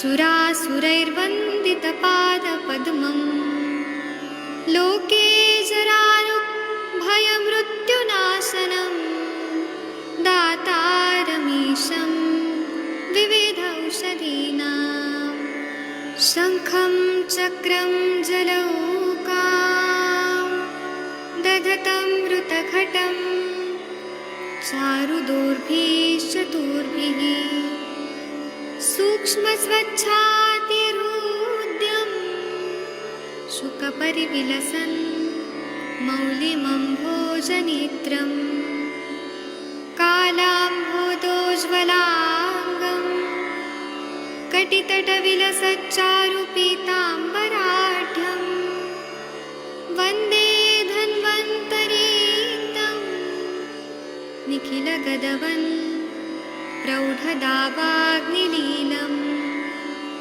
सुरासुरैर्वन्दितपादपद्मम् लोके जरारुभयमृत्युनाशनं दातारमीशं विविधौषधीनां शङ्खं चक्रं जलौकां दधतं मृतघटं चारुदोर्भिश्चतुर्भिः सूक्ष्मस्वच्छातिरुद्यम् शुकपरिविलसन् मौलिमम्भोजनेत्रम् कालाम्भोदोज्ज्वलाङ्गम् कटितटविलसच्चारुपीताम्बराढ्यम् वन्दे धन्वन्तरीतं निखिलगदवन् प्रौढदावाग्निलीलम्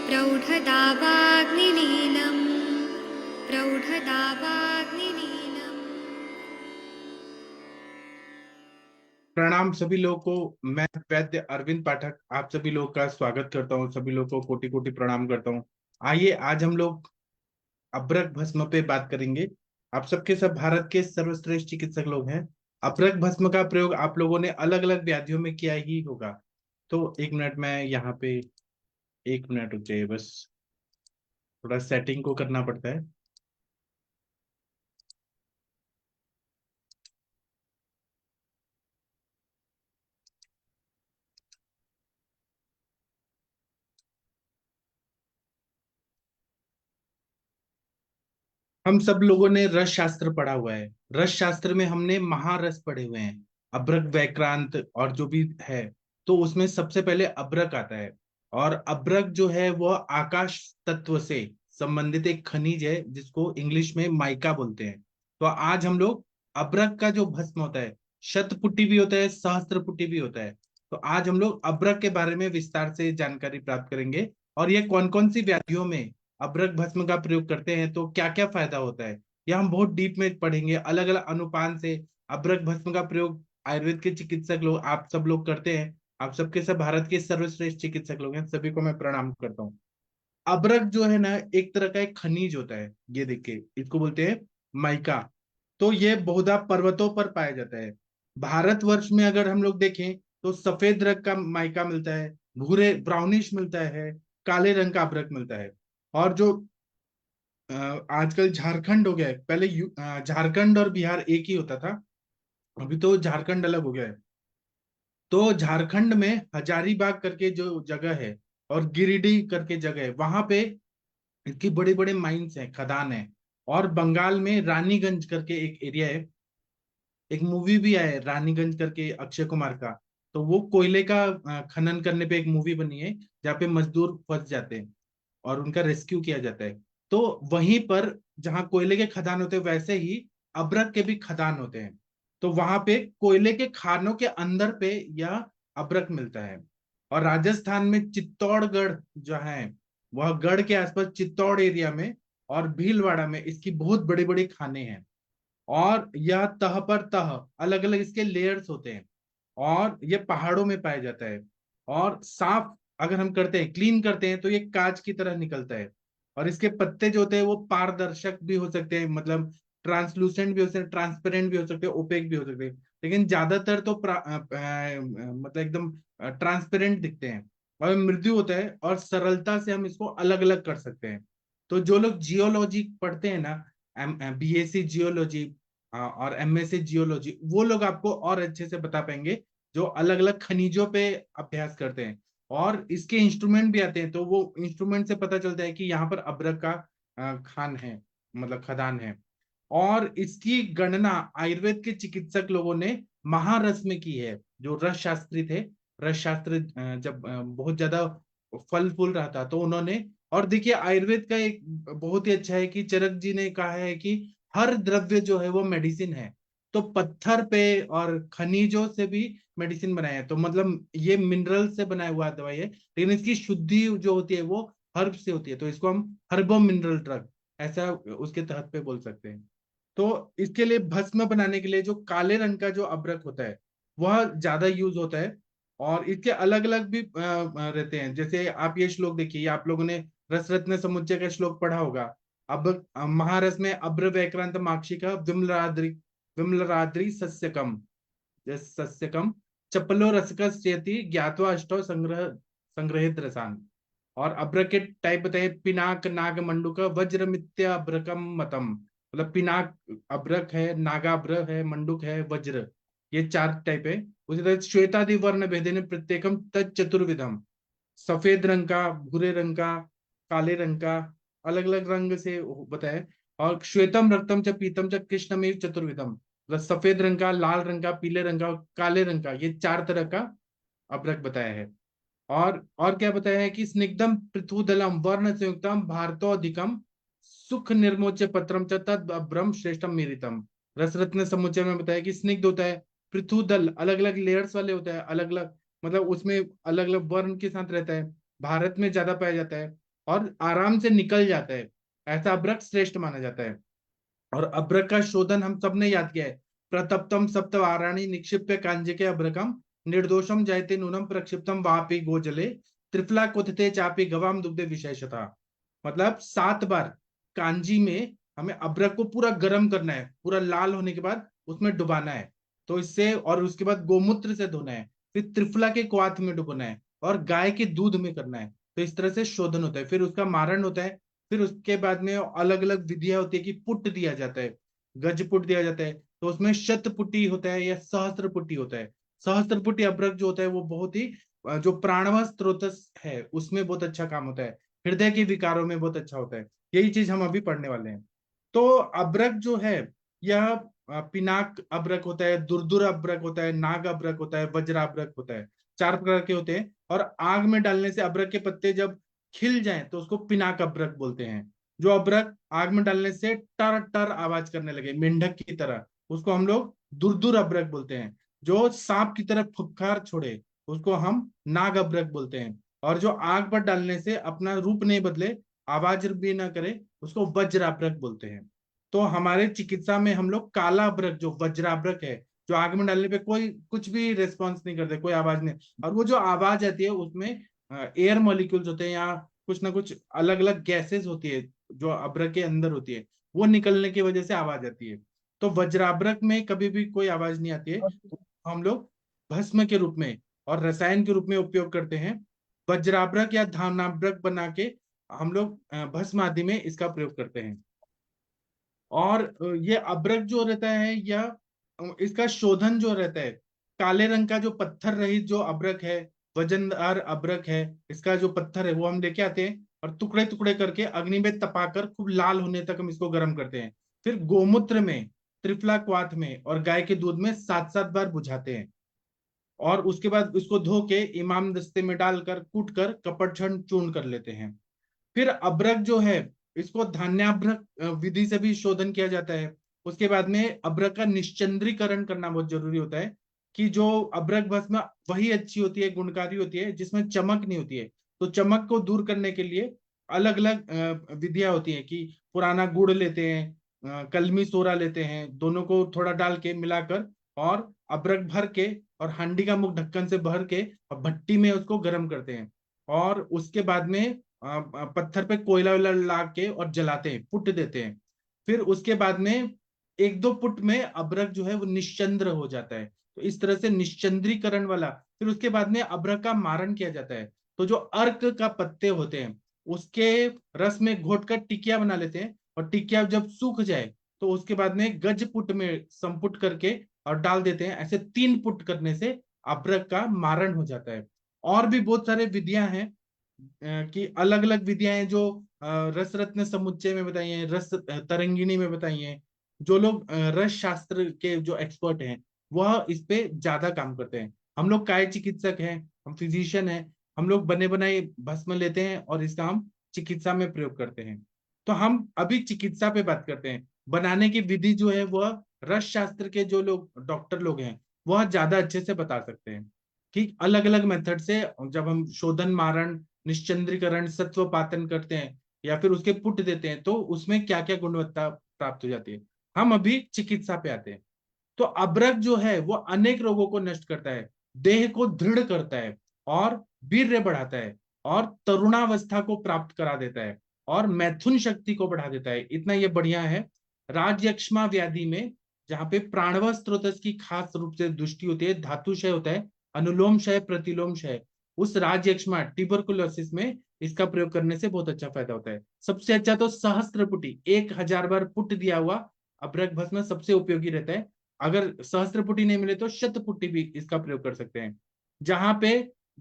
प्रौढदावाग्निलीलम् प्रौढदावाग्निलीलम्। प्रणाम सभी लोगों को। मैं वैद्य अरविंद पाठक आप सभी लोगों का स्वागत करता हूं। सभी लोगों को कोटि कोटि प्रणाम करता हूं। आइए आज हम लोग अभ्रक भस्म पे बात करेंगे। आप सबके सब भारत के सर्वश्रेष्ठ चिकित्सक लोग हैं। अभ्रक भस्म का प्रयोग आप लोगों ने अलग अलग व्याधियों में किया ही होगा। तो एक मिनट में यहाँ पे 1 मिनट रुक जाइए, बस थोड़ा सेटिंग को करना पड़ता है। हम सब लोगों ने रस शास्त्र पढ़ा हुआ है। रस शास्त्र में हमने महारस पढ़े हुए हैं, अभ्रक वैक्रांत और जो भी है। तो उसमें सबसे पहले अभ्रक आता है। और अभ्रक जो है वह आकाश तत्व से संबंधित एक खनिज है जिसको इंग्लिश में माइका बोलते हैं। तो आज हम लोग अभ्रक का जो भस्म होता है, शतपुटी भी होता है, सहस्त्रपुटी भी होता है। तो आज हम लोग अभ्रक के बारे में विस्तार से जानकारी प्राप्त करेंगे और ये कौन कौन सी व्याधियों में अभ्रक भस्म का प्रयोग करते हैं, तो क्या क्या फायदा होता है, यह हम बहुत डीप में पढ़ेंगे। अलग अलग अनुपान से अभ्रक भस्म का प्रयोग आयुर्वेद के चिकित्सक लोग आप सब लोग करते हैं। आप सबके सब भारत के सर्वश्रेष्ठ चिकित्सक लोग हैं, सभी को मैं प्रणाम करता हूँ। अभ्रक जो है ना, एक तरह का एक खनिज होता है। ये देखिए, इसको बोलते हैं माइका। तो ये बहुधा पर्वतों पर पाया जाता है। भारतवर्ष में अगर हम लोग देखें तो सफेद रंग का माइका मिलता है, भूरे ब्राउनिश मिलता है, काले रंग का अभ्रक मिलता है। और जो आजकल झारखंड हो गया है, पहले झारखंड और बिहार एक ही होता था, अभी तो झारखंड अलग हो गया है। तो झारखंड में हजारीबाग करके जो जगह है और गिरिडीह करके जगह है, वहां पे इसकी बड़े बड़े माइंस हैं, खदान है। और बंगाल में रानीगंज करके एक एरिया है, एक मूवी भी आया है रानीगंज करके अक्षय कुमार का। तो वो कोयले का खनन करने पे एक मूवी बनी है जहाँ पे मजदूर फंस जाते हैं और उनका रेस्क्यू किया जाता है। तो वहीं पर जहाँ कोयले के खदान होते हैं, वैसे ही अभ्रक के भी खदान होते हैं। तो वहां पे कोयले के खानों के अंदर पे यह अभ्रक मिलता है। और राजस्थान में चित्तौड़गढ़ जो है, वह गढ़ के आसपास चित्तौड़ एरिया में और भीलवाड़ा में इसकी बहुत बड़ी बड़ी खाने हैं। और यह तह पर तह अलग अलग इसके लेयर्स होते हैं और ये पहाड़ों में पाया जाता है। और साफ अगर हम करते हैं, क्लीन करते हैं, तो ये कांच की तरह निकलता है। और इसके पत्ते जो होते हैं वो पारदर्शक भी हो सकते हैं, मतलब ट्रांसलूसेंट भी हो सकते हैं, ट्रांसपेरेंट भी हो सकते हैं, ओपेक भी हो सकते हैं। लेकिन ज्यादातर तो मतलब एकदम ट्रांसपेरेंट दिखते हैं और मृदु होता है और सरलता से हम इसको अलग अलग कर सकते हैं। तो जो लोग जियोलॉजी पढ़ते हैं ना, बीएससी जियोलॉजी और एमएससी जियोलॉजी, वो लोग आपको और अच्छे से बता पाएंगे जो अलग अलग खनिजों पे अभ्यास करते हैं। और इसके इंस्ट्रूमेंट भी आते हैं, तो वो इंस्ट्रूमेंट से पता चलता है कि यहाँ पर अभ्रक का खान है, मतलब खदान है। और इसकी गणना आयुर्वेद के चिकित्सक लोगों ने महारस में की है। जो रस शास्त्री थे, रस शास्त्र जब बहुत ज्यादा फल फूल रहा था, तो उन्होंने, और देखिए आयुर्वेद का एक बहुत ही अच्छा है कि चरक जी ने कहा है कि हर द्रव्य जो है वो मेडिसिन है। तो पत्थर पे और खनिजों से भी मेडिसिन बनाया है। तो मतलब ये मिनरल से बनाया हुआ दवाई है, लेकिन इसकी शुद्धि जो होती है वो हर्ब से होती है। तो इसको हम हर्बो मिनरल ड्रग ऐसा उसके तहत पे बोल सकते हैं। तो इसके लिए भस्म बनाने के लिए जो काले रंग का जो अभ्रक होता है वह ज्यादा यूज होता है। और इसके अलग अलग भी रहते हैं। जैसे आप ये श्लोक देखिए, आप लोगों ने रस रत्न समुच्चय का श्लोक पढ़ा होगा। अब महारस में अभ्र वैक्रांत माक्षिका विमलाद्रि विमलाद्रि सस्यकम, सस्यकम चपलो रसकस्यति ज्ञात्वा अष्टौ संग्रहित रसान। और अभ्र के टाइप बताए, पिनाक नाग मंडूक वज्र मित्य अभ्रकम मतम, मतलब पिनाक अभ्रक है, नागाभ्र है, मंडूक है, वज्र, ये चार टाइप है। उसी तरह श्वेतादि वर्ण भेदेन प्रत्येकम तत् चतुर्विधम, सफेद रंग का, भूरे रंग का, काले रंग का, अलग अलग रंग से बताए। और श्वेतम रक्तम च पीतम च कृष्णमेव चतुर्विधम, मतलब सफेद रंग का, लाल रंग का, पीले रंग का और काले रंग का, ये चार तरह का अभ्रक बताया है। और क्या बताया है कि स्निग्धम पृथुदलम वर्ण संयुक्तम भारतोधिकम सुख निर्मोच्य पत्रम च तद अभ्रम श्रेष्ठम मेरितम। रसरत्न समुच्चय में बताया कि स्निग्ध होता है, पृथुदल अलग अलग लेयर्स वाले होता है, अलग अलग मतलब उसमें अलग अलग वर्ण के साथ रहता है, भारत में ज्यादा पाया जाता है और आराम से निकल जाता है, ऐसा अभ्रक श्रेष्ठ माना जाता है। और अभ्रक का शोधन हम सबने याद किया है, प्रतप्तम सप्तवाराणी निक्षिप्य कांजिके अभ्रकम निर्दोषम जयते नूनम प्रक्षिप्तम वापि गोजले त्रिफला कुथते चापि गवाम दुग्धे विशेषता। मतलब 7 बार कांजी में हमें अभ्रक को पूरा गर्म करना है, पूरा लाल होने के बाद उसमें डुबाना है, तो इससे, और उसके बाद गोमूत्र से धोना है, फिर त्रिफला के क्वाथ में डुबाना है और गाय के दूध में करना है। तो इस तरह से शोधन होता है, फिर उसका मारण होता है। फिर उसके बाद में अलग अलग विधियां होती है कि पुट दिया जाता है, गज पुट दिया जाता है, तो उसमें शत पुटी होता है या सहस्त्र पुटी होता है। सहस्त्र पुटी अभ्रक जो होता है वो बहुत ही जो प्राणव स्त्रोत है उसमें बहुत अच्छा काम होता है, हृदय के विकारों में बहुत अच्छा होता है। यही चीज हम अभी पढ़ने वाले हैं। तो अभ्रक जो है, यह पिनाक अभ्रक होता है, दुर्दुर अभ्रक होता है, नाग अभ्रक होता है, वज्र अभ्रक होता है, 4 प्रकार के होते हैं। और आग में डालने से अभ्रक के पत्ते जब खिल जाएं तो उसको पिनाक अभ्रक बोलते हैं। जो अभ्रक आग में डालने से टर टर आवाज करने लगे मेंढक की तरह, उसको हम लोग दुर्दुर अभ्रक बोलते हैं। जो सांप की तरह फुफकार छोड़े उसको हम नाग अभ्रक बोलते हैं। और जो आग पर डालने से अपना रूप नहीं बदले, आवाज भी ना करे, उसको वज्राभ्रक बोलते हैं। तो हमारे चिकित्सा में हम लोग काला अभ्रक जो वज्राभ्रक है, जो आग में डालने पे कोई कुछ भी रिस्पॉन्स नहीं करते, कोई आवाज नहीं, और वो जो आवाज आती है उसमें एयर मॉलिक्यूल्स होते हैं या कुछ ना कुछ अलग अलग गैसेस होती है जो अभ्रक के अंदर होती है, वो निकलने की वजह से आवाज आती है। तो वज्राभ्रक में कभी भी कोई आवाज नहीं आती है। हम लोग भस्म के रूप में और रसायन के रूप में उपयोग करते हैं। वज्राभ्रक या धानाभ्रक बना के हम लोग भस्म आदि में इसका प्रयोग करते हैं। और ये अभ्रक जो रहता है या इसका शोधन जो रहता है, काले रंग का जो पत्थर रहित जो अभ्रक है, वजनदार अभ्रक है, इसका जो पत्थर है वो हम लेके आते हैं और टुकड़े टुकड़े करके अग्नि में तपाकर खूब लाल होने तक हम इसको गर्म करते हैं। फिर गोमूत्र में, त्रिफला क्वाथ में और गाय के दूध में 7-7 बार बुझाते हैं। और उसके बाद उसको धो के इमाम दस्ते में डालकर कूट कर कपटछण चूर्ण कर लेते हैं। फिर अभ्रक जो है, इसको धान्याभ्रक विधि से भी शोधन किया जाता है। उसके बाद में अभ्रक का निश्चंद्रीकरण करना बहुत जरूरी होता है, कि जो अभ्रक भस्म वही अच्छी होती है, गुणकारी होती है जिसमें चमक नहीं होती है। तो चमक को दूर करने के लिए अलग अलग विधियां होती है कि पुराना गुड़ लेते हैं, कलमी सोरा लेते हैं, दोनों को थोड़ा डाल के मिलाकर और अभ्रक भर के और हांडी का मुख ढक्कन से भर के और भट्टी में उसको गर्म करते हैं। और उसके बाद में पत्थर पे कोयला वोयला ला के और जलाते हैं, पुट देते हैं। फिर उसके बाद में 1-2 पुट में अभ्रक जो है वो निश्चंद्र हो जाता है। तो इस तरह से निश्चंद्रीकरण वाला, फिर उसके बाद में अभ्रक का मारण किया जाता है। तो जो अर्क का पत्ते होते हैं उसके रस में घोट कर टिकिया बना लेते हैं, और टिकिया जब सूख जाए तो उसके बाद में गज पुट में संपुट करके और डाल देते हैं। ऐसे 3 पुट करने से अभ्रक का मारण हो जाता है। और भी बहुत सारे विधियां हैं कि अलग अलग विधियां हैं जो रस रत्न समुच्चय में बताई हैं, रस तरंगिणी में बताई हैं। जो लोग रस शास्त्र के जो एक्सपर्ट हैं वह इस पे ज्यादा काम करते हैं। हम लोग काय चिकित्सक हैं, हम फिजिशियन हैं, हम लोग बने बनाए भस्म लेते हैं और इसका हम चिकित्सा में प्रयोग करते हैं। तो हम अभी चिकित्सा पे बात करते हैं। बनाने की विधि जो है वह रस शास्त्र के जो लोग डॉक्टर लोग हैं वह ज्यादा अच्छे से बता सकते हैं कि अलग अलग मेथड से जब हम शोधन, मारण, निश्चंद्रीकरण, सत्वपातन करते हैं या फिर उसके पुट देते हैं तो उसमें क्या क्या गुणवत्ता प्राप्त हो जाती है। हम अभी चिकित्सा पे आते हैं। तो अभ्रक जो है वो अनेक रोगों को नष्ट करता है। देह को दृढ़ करता है और वीर्य बढ़ाता है और तरुणावस्था को प्राप्त करा देता है और मैथुन शक्ति को बढ़ा देता है। इतना ये बढ़िया है। राजयक्ष्मा व्याधि में जहाँ पे प्राणव स्रोतस की खास रूप से दृष्टि होती है, धातु क्षय होता है, अनुलोम क्षय, प्रतिलोम क्षय, उस राजयक्ष्मा ट्यूबरकुलोसिस में इसका प्रयोग करने से बहुत अच्छा फायदा होता है। सबसे अच्छा तो सहस्त्र पुटी, 1000 बार पुट दिया हुआ अभ्रक भस्म सबसे उपयोगी रहता है। अगर सहस्त्र पुटी नहीं मिले तो शत पुटी भी इसका प्रयोग कर सकते हैं। जहां पे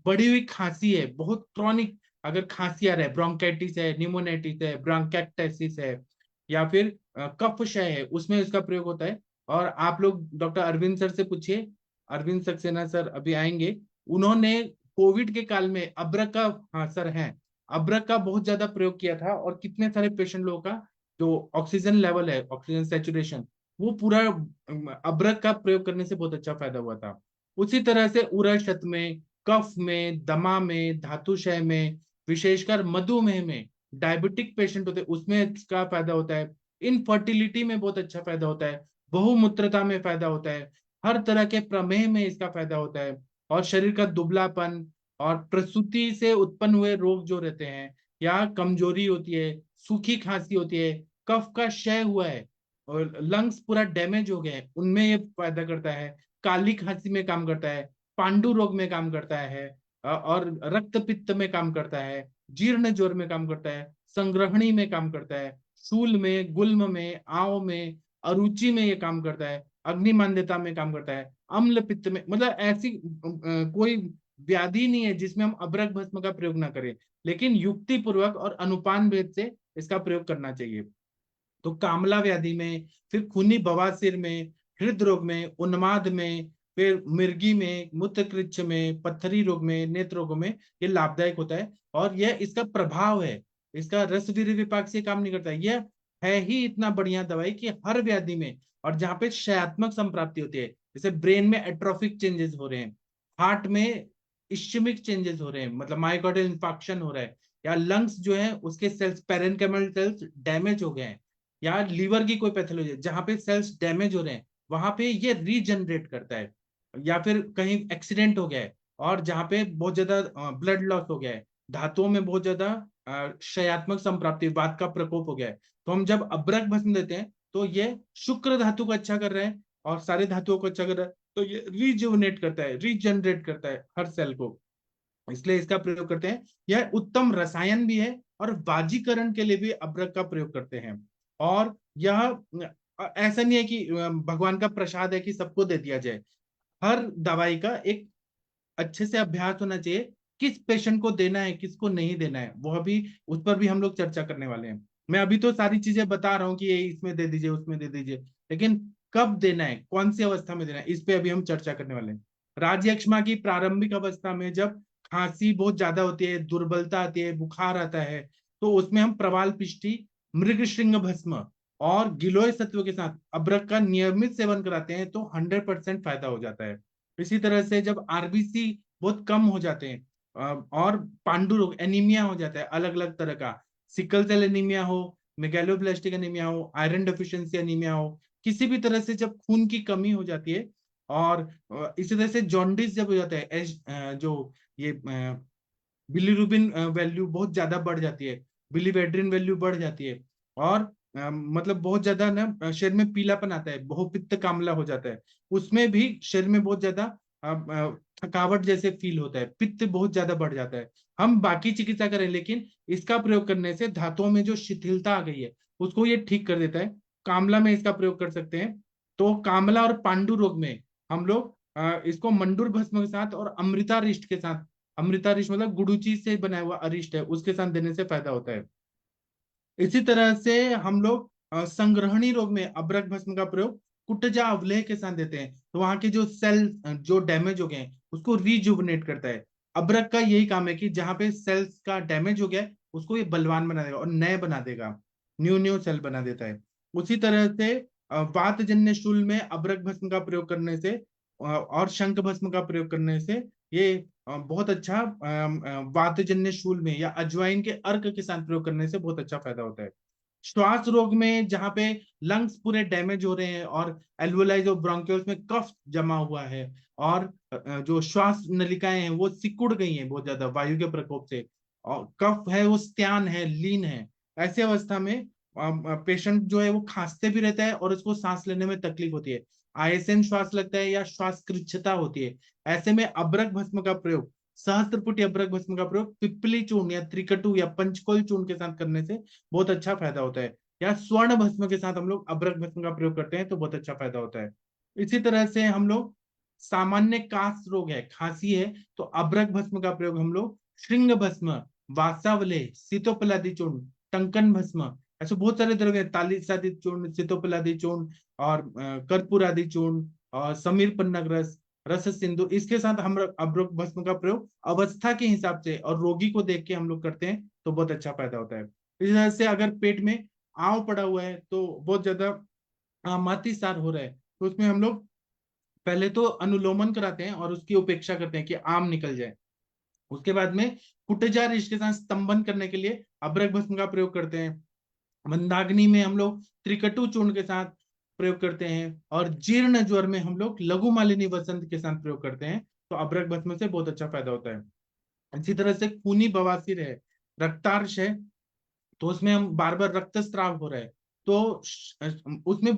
बढ़ी हुई खांसी है, बहुत क्रॉनिक अगर खांसी आ रहा है, ब्रोंकाइटिस है, निमोनाइटिस है, ब्रोंकैक्टाइसिस है, या फिर कफ क्षय है, उसमें इसका प्रयोग होता है। और आप लोग डॉक्टर अरविंद सर से पूछिए, अरविंद सक्सेना सर अभी आएंगे, उन्होंने कोविड के काल में अब्रक का, हाँ सर हैं, अब्रक का बहुत ज्यादा प्रयोग किया था और कितने सारे पेशेंट लोगों का जो ऑक्सीजन लेवल है, ऑक्सीजन सेचुरेशन, वो पूरा अब्रक का प्रयोग करने से बहुत अच्छा फायदा हुआ था। उसी तरह से उरशत में, कफ में, दमा में, धातुशय में, विशेषकर मधुमेह में, डायबिटिक पेशेंट होते हैं उसमें इसका फायदा होता है। इनफर्टिलिटी में बहुत अच्छा फायदा होता है, बहुमूत्रता में फायदा होता है, हर तरह के प्रमेह में इसका फायदा होता है। और शरीर का दुबलापन और प्रसूति से उत्पन्न हुए रोग जो रहते हैं, या कमजोरी होती है, सूखी खांसी होती है, कफ का क्षय हुआ है और लंग्स पूरा डैमेज हो गए हैं, उनमें ये फायदा करता है। काली खांसी में काम करता है, पांडु रोग में काम करता है, और रक्त पित्त में काम करता है, जीर्ण ज्वर में काम करता है, संग्रहणी में काम करता है, शूल में, गुल्म में, आव में, अरुचि में ये काम करता है, अग्निमांद्यता में काम करता है, अम्ल पित्त में, मतलब ऐसी कोई व्याधि नहीं है जिसमें हम अभ्रक भस्म का प्रयोग ना करें, लेकिन युक्ति पूर्वक और अनुपान भेद से इसका प्रयोग करना चाहिए। तो कामला व्याधि में, फिर खूनी बवासीर में, हृदय रोग में, उन्माद में, फिर मिर्गी में, मूत्रकृच्छ में, पत्थरी रोग में, नेत्र रोगों में ये लाभदायक होता है। और यह इसका प्रभाव है, इसका रस वीर्य विपाक से काम नहीं करता है। यह है ही इतना बढ़िया दवाई कि हर व्याधि में, और जहाँ पे क्षयात्मक संप्राप्ति होती है, जैसे ब्रेन में एट्रोफिक चेंजेस हो रहे हैं, हार्ट में इश्चमिक चेंजेस हो रहे हैं, मतलब माइकोडियल इंफाक्शन हो रहा है, या लंग्स जो है उसके सेल्स, पेरेन्केमल सेल्स डैमेज हो गए हैं, या लीवर की कोई पैथोलॉजी जहां पे सेल्स डैमेज हो रहे हैं, वहां पे ये रीजनरेट करता है। या फिर कहीं एक्सीडेंट हो गया है और जहां पे बहुत ज्यादा ब्लड लॉस हो गया है, धातुओं में बहुत ज्यादा क्षयात्मक संप्राप्ति, वात का प्रकोप हो गया है, तो हम जब अब्रक भस्म देते हैं तो ये शुक्र धातु को अच्छा कर रहे हैं और सारे धातुओं को अच्छा कर रहा है, तो ये रिजुवनेट करता है, रीजनरेट करता है हर सेल को, इसलिए इसका प्रयोग करते हैं। यह उत्तम रसायन भी है और वाजीकरण के लिए भी अभ्रक का प्रयोग करते हैं। और यह ऐसा नहीं है कि भगवान का प्रसाद है कि सबको दे दिया जाए, हर दवाई का एक अच्छे से अभ्यास होना चाहिए, किस पेशेंट को देना है, किसको नहीं देना है, वह भी, उस पर भी हम लोग चर्चा करने वाले हैं। मैं अभी तो सारी चीजें बता रहा हूँ कि ये इसमें दे दीजिए, उसमें दे दीजिए, लेकिन कब देना है, कौन सी अवस्था में देना है, इस पे अभी हम चर्चा करने वाले हैं। राजयक्ष्मा की प्रारंभिक अवस्था में जब खांसी बहुत ज्यादा होती है, दुर्बलता आती है, बुखार आता है, तो उसमें हम प्रवाल पिष्टी, मृग श्रृंग भस्म और गिलोय सत्व के साथ अभ्रक का नियमित सेवन कराते हैं तो 100% फायदा हो जाता है। इसी तरह से जब आरबीसी बहुत कम हो जाते हैं, और पांडु रोग, एनीमिया हो जाता है अलग अलग तरह का, सिकल सेल एनीमिया हो, मेगैलोब्लास्टिक एनीमिया हो, आयरन डेफिशिएंसी एनीमिया हो, किसी भी तरह से जब खून की कमी हो जाती है, और इसी तरह से जॉन्डिस जब हो जाता है, जो ये बिलीरुबिन वैल्यू बहुत ज्यादा बढ़ जाती है, बिलीवेड्रिन वैल्यू बढ़ जाती है, और मतलब बहुत ज्यादा ना शरीर में पीलापन आता है, बहुपित्त कामला हो जाता है, उसमें भी शरीर में बहुत ज्यादा थकावट जैसे फील होता है, पित्त बहुत ज्यादा बढ़ जाता है। हम बाकी चिकित्सा करें, लेकिन इसका प्रयोग करने से धातुओं में जो शिथिलता आ गई है उसको ये ठीक कर देता है। कामला में इसका प्रयोग कर सकते हैं। तो कामला और पांडु रोग में हम लोग इसको मंडूर भस्म के साथ और अमृता रिष्ट के साथ, अमृता रिष्ट मतलब गुड़ूची से बनाया हुआ अरिष्ट है, उसके साथ देने से फायदा होता है। इसी तरह से हम लोग संग्रहणी रोग में अभ्रक भस्म का प्रयोग कुटजा अवलेह के साथ देते हैं, तो वहां के जो सेल जो डैमेज हो गए हैं उसको रिजुवनेट करता है। अभ्रक का यही काम है कि जहां पे सेल्स का डैमेज हो गया है उसको ये बलवान बना देगा और नए बना देगा, न्यू न्यू सेल बना देता है। उसी तरह से वातजन्य शूल में अभ्रक भस्म का प्रयोग करने से और शंख भस्म का प्रयोग करने से ये बहुत अच्छा वातजन्य शूल में या अजवाइन के अर्क के साथ प्रयोग करने से बहुत अच्छा फायदा होता है। श्वास रोग में जहाँ पे लंग्स पूरे डैमेज हो रहे हैं और एल्वोलाइज और ब्रोंकियोल्स में कफ जमा हुआ है और जो श्वास नलिकाएं हैं वो सिकुड़ गई हैं बहुत ज्यादा वायु के प्रकोप से, और कफ है वो स्त्यान है, लीन है, ऐसी अवस्था में पेशेंट जो है वो खांसते भी रहता है और उसको सांस लेने में तकलीफ होती है, आयसन श्वास लगता है या श्वास कृच्छता होती है। ऐसे में अब्रक भस्म का प्रयोग, सहस्त्रपुटी अब्रक भस्म का प्रयोग पिप्पली चूर्ण या त्रिकटु या पंचकोल चूर्ण के साथ करने से बहुत अच्छा फायदा होता है, या स्वर्ण भस्म के साथ हम लोग अब्रक भस्म का प्रयोग करते हैं तो बहुत अच्छा फायदा होता है। इसी तरह से हम लोग सामान्य कास रोग है, खांसी है, तो अब्रक भस्म का प्रयोग हम लोग श्रृंग भस्म, वासावले, सीतोपलादी चूर्ण, टंकन भस्म, ऐसे बहुत सारे द्रव्य हैं, तालिसादी चूर्ण, सीतोपलादी चूर्ण और कर्पूर आदि चूर्ण और समीर पन्नग रस, रस सिंधु, इसके साथ हम अब्रक भस्म का प्रयोग अवस्था के हिसाब से और रोगी को देख के हम लोग करते हैं तो बहुत अच्छा फायदा होता है। इस तरह से अगर पेट में आंव पड़ा हुआ है तो बहुत ज्यादा मातिसार हो रहा है तो उसमें हम लोग पहले तो अनुलोमन कराते हैं और उसकी उपेक्षा करते हैं कि आम निकल जाए। उसके बाद में कुटजार इसके साथ स्तंभन करने के लिए अब्रक भस्म का प्रयोग करते हैं। मंदाग्नि में हम लोग त्रिकटु चूर्ण के साथ प्रयोग करते हैं और जीर्ण ज्वर में हम लोग लघु मालिनी वसंत के साथ प्रयोग करते हैं, तो अब्रक भस्म से बहुत अच्छा फायदा होता है। इसी तरह से खूनी बवासीर है, रक्तार्श है, तो उसमें हम बार बार रक्तस्राव हो रहा है तो उसमें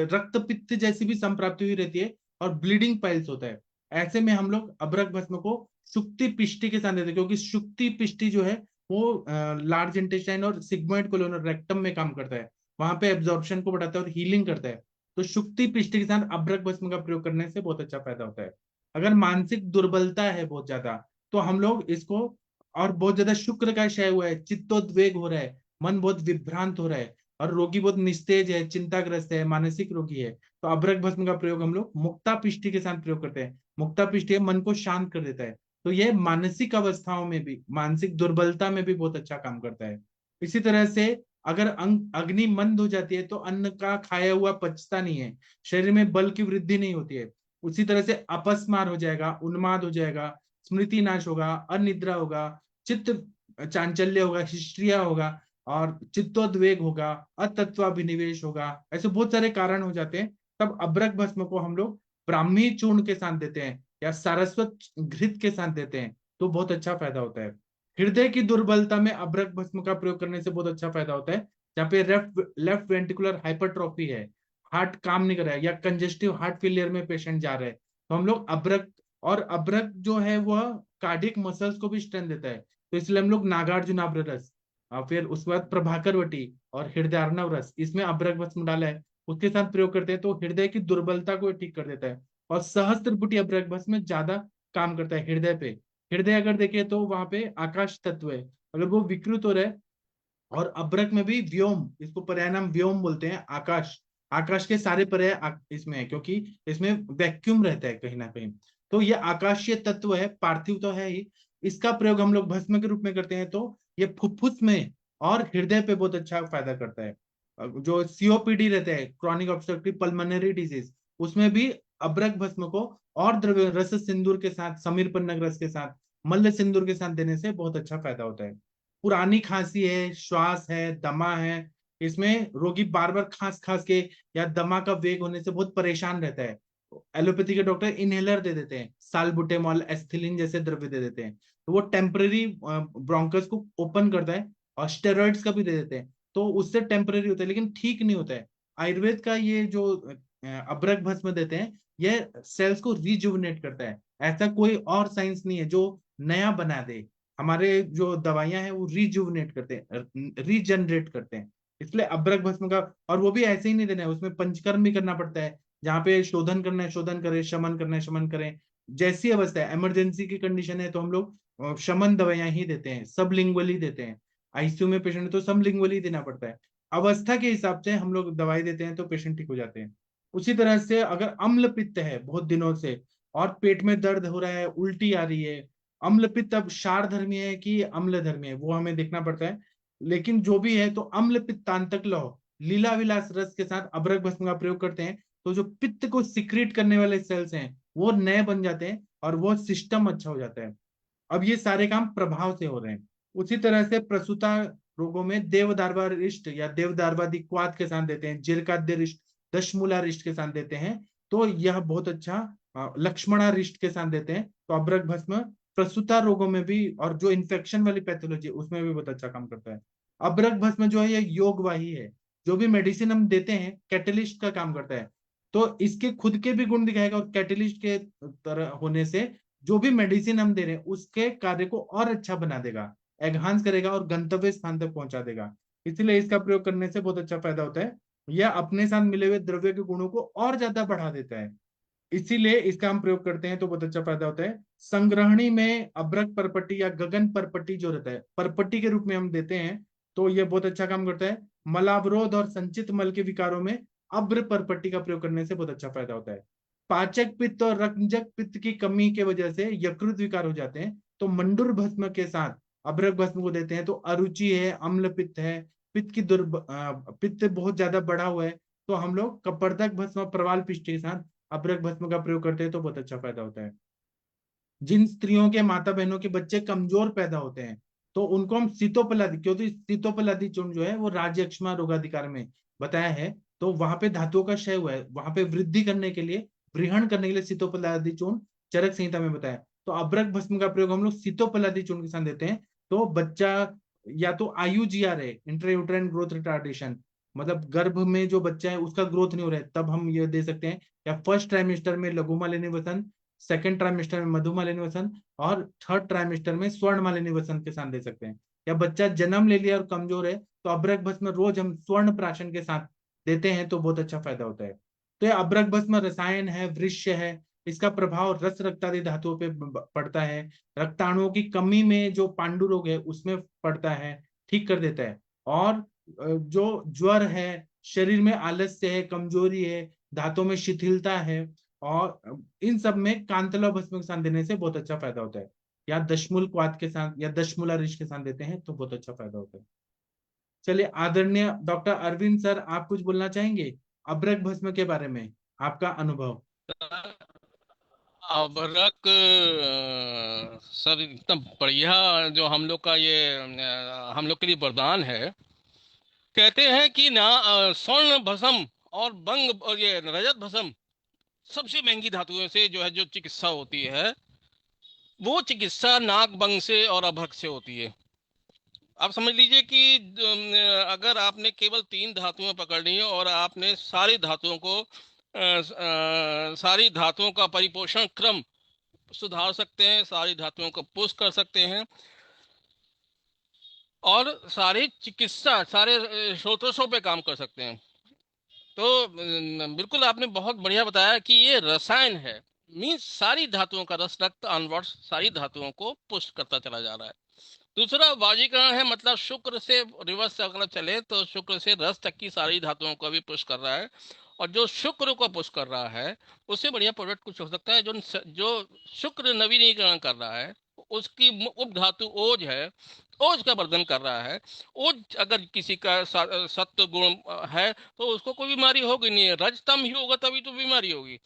रक्त पित्त जैसी भी संप्राप्ति हुई रहती है और ब्लीडिंग पाइल्स होता है। ऐसे में हम लोग अब्रक भस्म को शुक्ति पिष्टि के साथ देते हैं, क्योंकि शुक्ति पिष्टि जो है वो लार्ज इंटेस्टाइन और सिग्मोइड कोलोन रेक्टम में काम करता है, वहां पे एब्जॉर्प्शन को बढ़ाता है और हीलिंग करता है। तो शुक्ति पिष्टि के साथ अब्रक भस्म का प्रयोग करने से बहुत अच्छा फायदा होता है। अगर मानसिक दुर्बलता है बहुत ज्यादा तो हम लोग इसको, और बहुत ज्यादा शुक्र का क्षय हुआ है, चित्तोद्वेग हो रहा है, मन बहुत विभ्रांत हो रहा है और रोगी बहुत निस्तेज है, चिंताग्रस्त है, मानसिक रोगी है, तो अब्रक भस्म का प्रयोग हम लोग मुक्ता पिष्टि के साथ प्रयोग करते हैं। मुक्ता पिष्टि मन को शांत कर देता है, तो यह मानसिक अवस्थाओं में भी, मानसिक दुर्बलता में भी बहुत अच्छा काम करता है। इसी तरह से अगर अग्नि मंद हो जाती है तो अन्न का खाया हुआ पचता नहीं है, शरीर में बल की वृद्धि नहीं होती है। उसी तरह से अपस्मार हो जाएगा, उन्माद हो जाएगा, स्मृति नाश होगा, अनिद्रा होगा, चित्त चांचल्य होगा, हिस्ट्रिया होगा और चित्तोद्वेग होगा, अतत्वाभिनिवेश होगा, ऐसे बहुत सारे कारण हो जाते हैं। तब अब्रक भस्म को हम लोग ब्राह्मी चूर्ण के साथ देते हैं या सारस्वत घृत के साथ देते हैं तो बहुत अच्छा फायदा होता है। हृदय की दुर्बलता में अब्रक भस्म का प्रयोग करने से बहुत अच्छा फायदा होता है। जहाँ पे लेफ्ट लेफ्ट वेंटिकुलर हाइपरट्रॉफी है, हार्ट काम नहीं कर रहा है या कंजेस्टिव हार्ट फेलियर में पेशेंट जा रहे हैं, तो हम लोग अब्रक, और अब्रक जो है वह कार्डियक मसल्स को भी स्ट्रेंथ देता है, तो इसलिए हम लोग नागार्जुनाब्र रस, फिर उसके बाद प्रभाकर वटी और हृदयार्णव रस, इसमें अब्रक भस्म डाला है, उसके साथ प्रयोग करते हैं तो हृदय की दुर्बलता को ठीक कर देता है। और सहस्त्रपुटी अब्रक भस्म ज्यादा काम करता है हृदय पे। हृदय अगर देखे तो वहां पे आकाश तत्व है, अगर वो विकृत हो रहा है, और अब्रक में भी व्योम, इसको पर्याय नाम व्योम बोलते हैं, आकाश, आकाश के सारे पर्याय इसमें है, क्योंकि इसमें वैक्यूम रहता है कहीं ना कहीं, तो ये आकाशीय तत्व है, पार्थिव तो है ही। इसका प्रयोग हम लोग भस्म के रूप में करते हैं तो ये फुफ्फुस में और हृदय पे बहुत अच्छा फायदा करता है। जो सीओपीडी रहता है, क्रॉनिक ऑब्स्ट्रक्टिव पल्मोनरी डिजीज, उसमें भी अब्रक भस्म को और द्रव्य रस सिंदूर के साथ, समीर पन्नग रस के साथ, मल्ल सिंदूर के साथ देने से बहुत अच्छा फायदा होता है। पुरानी खांसी है, श्वास है, दमा है, इसमें रोगी बार बार खांस खांस के या दमा का वेग होने से बहुत परेशान रहता है, एलोपैथी के डॉक्टर इनहेलर दे देते हैं, सालबुटेमॉल, एस्थेलिन जैसे द्रव्य दे देते हैं, तो वो टेम्पररी ब्रोंकस को ओपन करता है, और स्टेरॉइड्स का भी दे देते हैं तो उससे टेम्पररी होता है लेकिन ठीक नहीं होता है। आयुर्वेद का ये जो अब्रक भस्म देते हैं, ये सेल्स को रिजुविनेट करता है, ऐसा कोई और साइंस नहीं है जो नया बना दे। हमारे जो दवाइयां हैं वो रिजुविनेट करते हैं, रीजनरेट करते हैं, इसलिए अब्रक भस्म का, और वो भी ऐसे ही नहीं देना है, उसमें पंचकर्म भी करना पड़ता है, जहाँ पे शोधन करना है शोधन करें, शमन करना है शमन करें, जैसी अवस्था है, इमरजेंसी की कंडीशन है तो हम लोग शमन दवाइयां ही देते हैं, सब लिंगुअली देते हैं, आईसीयू में पेशेंट है तो सब लिंगुअली देना पड़ता है, अवस्था के हिसाब से हम लोग दवाई देते हैं तो पेशेंट ठीक हो जाते हैं। उसी तरह से अगर अम्ल पित्त है बहुत दिनों से और पेट में दर्द हो रहा है, उल्टी आ रही है, अम्ल पित्त अब क्षार धर्मी है कि अम्ल धर्मी है वो हमें देखना पड़ता है, लेकिन जो भी है तो अम्ल पित्तांतक लौह, लीला विलास रस के साथ अब्रक भस्म का प्रयोग करते हैं तो जो पित्त को सिक्रीट करने वाले सेल्स हैं वो नए बन जाते हैं और वो सिस्टम अच्छा हो जाता है। अब ये सारे काम प्रभाव से हो रहे हैं। उसी तरह से प्रसूता रोगों में देवदारवा रिष्ट या देवदारवादी क्वाथ के साथ देते हैं, जीर्काद्य रिष्ट, दशमूला रिष्ट के साथ देते हैं, तो यह बहुत अच्छा लक्ष्मणा रिष्ट के साथ देते हैं। तो अभ्रक भस्म प्रसूता रोगों में भी और जो इन्फेक्शन वाली पैथोलॉजी उसमें भी बहुत अच्छा काम करता है। अभ्रक भस्म जो है ये योगवाही है, जो भी मेडिसिन हम देते हैं कैटलिस्ट का काम करता है। तो इसके खुद के भी गुण दिखाएगा और कैटलिस्ट के तरह होने से जो भी मेडिसिन हम दे रहे हैं उसके कार्य को और अच्छा बना देगा, एनहांस करेगा और गंतव्य स्थान तक पहुंचा देगा। इसलिए इसका प्रयोग करने से बहुत अच्छा फायदा होता है। यह अपने साथ मिले हुए द्रव्य के गुणों को और ज्यादा बढ़ा देता है, इसीलिए इसका हम प्रयोग करते हैं तो बहुत अच्छा फायदा होता है। संग्रहणी में अभ्रक परपट्टी या गगन परपट्टी जो रहता है परपट्टी के रूप में हम देते हैं, तो ये बहुत अच्छा काम करता है। मलावरोध और संचित मल के विकारों में अभ्र परपट्टी का प्रयोग करने से बहुत अच्छा फायदा होता है। पाचक पित्त और रंजक पित्त की कमी के वजह से यकृत विकार हो जाते हैं, तो मंडूर भस्म के साथ अभ्रक भस्म को देते हैं। तो अरुचि है, अम्ल पित्त है, पित्त की पित्त बहुत ज्यादा बढ़ा हुआ है, तो हम लोग कपर्दक भस्म प्रवाल पिष्ट के साथ अभ्रक भस्म का प्रयोग करते हैं तो बहुत अच्छा फायदा होता है। जिन स्त्रियों के माता बहनों के बच्चे कमजोर पैदा होते हैं तो उनको हम सीतोपलादी, क्योंकि सीतोपलादी चूर्ण जो है वो राज्यक्षमा रोगाधिकार में बताया है, तो वहां पे धातुओं का क्षय हुआ है, वहां पे वृद्धि करने के लिए, वृहण करने के लिए सीतोपलादी चूर्ण चरक संहिता में बताया। तो अभ्रक भस्म का प्रयोग हम लोग सीतोपलादी चूर्ण के साथ देते हैं। तो बच्चा या तो IUGR है, इंट्रायूटेराइन ग्रोथ रिटार्डेशन, मतलब गर्भ में जो बच्चा है उसका ग्रोथ नहीं हो रहा है, तब हम ये दे सकते हैं। या फर्स्ट ट्राइमेस्टर में लघुमालिनी वसन, सेकेंड ट्राइमेस्टर में मधुमालिनी वसन और थर्ड ट्राइमेस्टर में स्वर्णमालिनी वसन के साथ दे सकते हैं। या बच्चा जन्म ले लिया और कमजोर है तो अभ्रक भस्म रोज हम स्वर्ण प्राशन के साथ देते हैं तो बहुत अच्छा फायदा होता है। तो ये अभ्रक भस्म रसायन है, वृक्ष है, इसका प्रभाव रस रक्तादि धातुओं पे पड़ता है। रक्ताणुओं की कमी में जो पांडु रोग है उसमें पड़ता है, ठीक कर देता है। और जो ज्वर है, शरीर में आलस्य है, कमजोरी है, दांतों में शिथिलता है, और इन सब में कांतला भस्म के साथ देने से बहुत अच्छा फायदा होता है। या दशमूल क्वाथ के साथ या दशमूला रिश के साथ देते हैं तो बहुत अच्छा फायदा होता है। चलिए, आदरणीय डॉक्टर अरविंद सर, आप कुछ बोलना चाहेंगे अभ्रक भस्म के बारे में, आपका अनुभव। अभरक सर एकदम बढ़िया, जो हम लोग का ये हम लोग के लिए वरदान है। कहते हैं कि ना स्वर्ण भस्म और बंग और ये रजत भस्म सबसे महंगी धातुओं से जो है जो चिकित्सा होती है, वो चिकित्सा नाग बंग से और अभ्रक से होती है। आप समझ लीजिए कि अगर आपने केवल 3 धातुएं पकड़ ली हैं और आपने सारी धातुओं को सारी धातुओं का परिपोषण क्रम सुधार सकते हैं, सारी धातुओं को पुश कर सकते हैं और सारी चिकित्सा सारे स्रोतों पे काम कर सकते हैं। तो बिल्कुल आपने बहुत बढ़िया बताया कि ये रसायन है, मीन्स सारी धातुओं का रस रक्त ऑनवर्ड्स सारी धातुओं को पुश करता चला जा रहा है। दूसरा वाजीकरण है, मतलब शुक्र से रिवर्स से अगर चले तो शुक्र से रस तक की सारी धातुओं को भी पुश कर रहा है। और जो शुक्र को पुश कर रहा है उससे बढ़िया प्रोडक्ट कुछ हो सकता है। जो शुक्र नवीनीकरण कर रहा है, उसकी उप धातु ओज है, ओज का वर्धन कर रहा है। ओज अगर किसी का सत्व गुण है तो उसको कोई बीमारी होगी नहीं है, रजतम ही होगा तभी तो बीमारी होगी।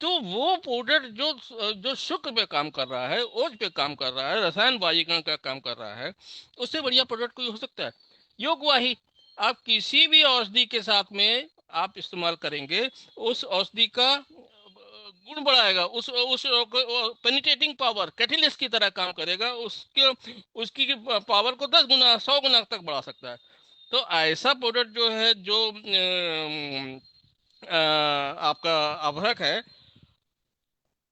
तो वो प्रोडक्ट जो जो शुक्र पे काम कर रहा है, ओज पे काम कर रहा है, रसायन वाजीकरण का काम कर रहा है, उससे बढ़िया प्रोडक्ट कोई हो सकता है? योगवाही, आप किसी भी औषधि के साथ में आप इस्तेमाल करेंगे, उस औषधि का गुण बढ़ाएगा, उस पेनिट्रेटिंग पावर कैटलिस्ट की तरह काम करेगा, उसके उसकी पावर को 10 गुना 100 गुना तक बढ़ा सकता है। तो ऐसा प्रोडक्ट जो है, जो आपका अभ्रक है,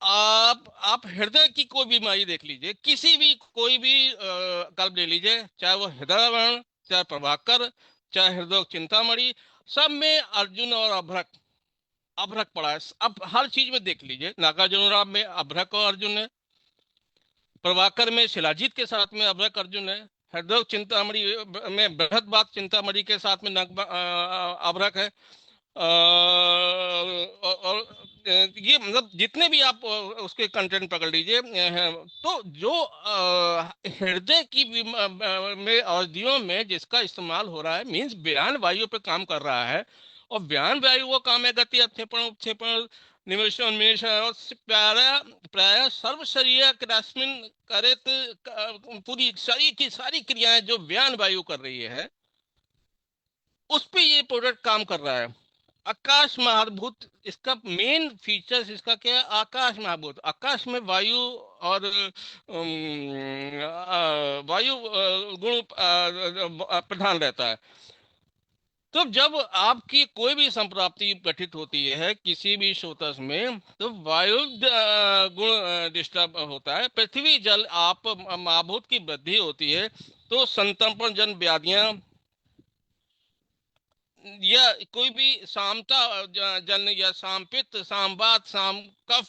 आप हृदय की कोई बीमारी देख लीजिए, किसी भी कोई भी कल्प ले लीजिए, चाहे वो हृदय वर्ण, चाहे प्रभाकर, चाहे हृदय चिंतामणि, सब में अर्जुन और अभ्रक अभ्रक पड़ा है। अब हर चीज में देख लीजिए, नागार्जुन में अभ्रक और अर्जुन है, प्रभाकर में शिलाजीत के साथ में अभ्रक अर्जुन है, हृदय चिंतामणि में बृहद बात चिंतामणि के साथ में अभ्रक है। और ये मतलब जितने भी आप उसके कंटेंट पकड़ लीजिए, तो जो हृदय की में औषधियों में जिसका इस्तेमाल हो रहा है, मीन्स व्यान वायु पे काम कर रहा है। और व्यान वायु वो काम है गति, अवक्षेपण उपक्षेपण, निमेष उन्मेष और प्राय प्राय सर्व शरीर क्रास्मिन करेत पूरी शरीर की सारी क्रियाएं जो व्यान वायु कर रही है उस पे ये प्रोडक्ट काम कर रहा है। आकाश महाभूत इसका मेन फीचर्स इसका क्या है? आकाश महाभूत, आकाश में वायु और वायु गुण प्रधान रहता है। तो जब आपकी कोई भी संप्राप्ति गठित होती है किसी भी स्रोतस में तो वायु गुण डिस्टर्ब होता है, पृथ्वी जल आप महाभूत की वृद्धि होती है तो संतर्पण जन व्याधियां या कोई भी सामता जन या सामपित्त सामवात साम कफ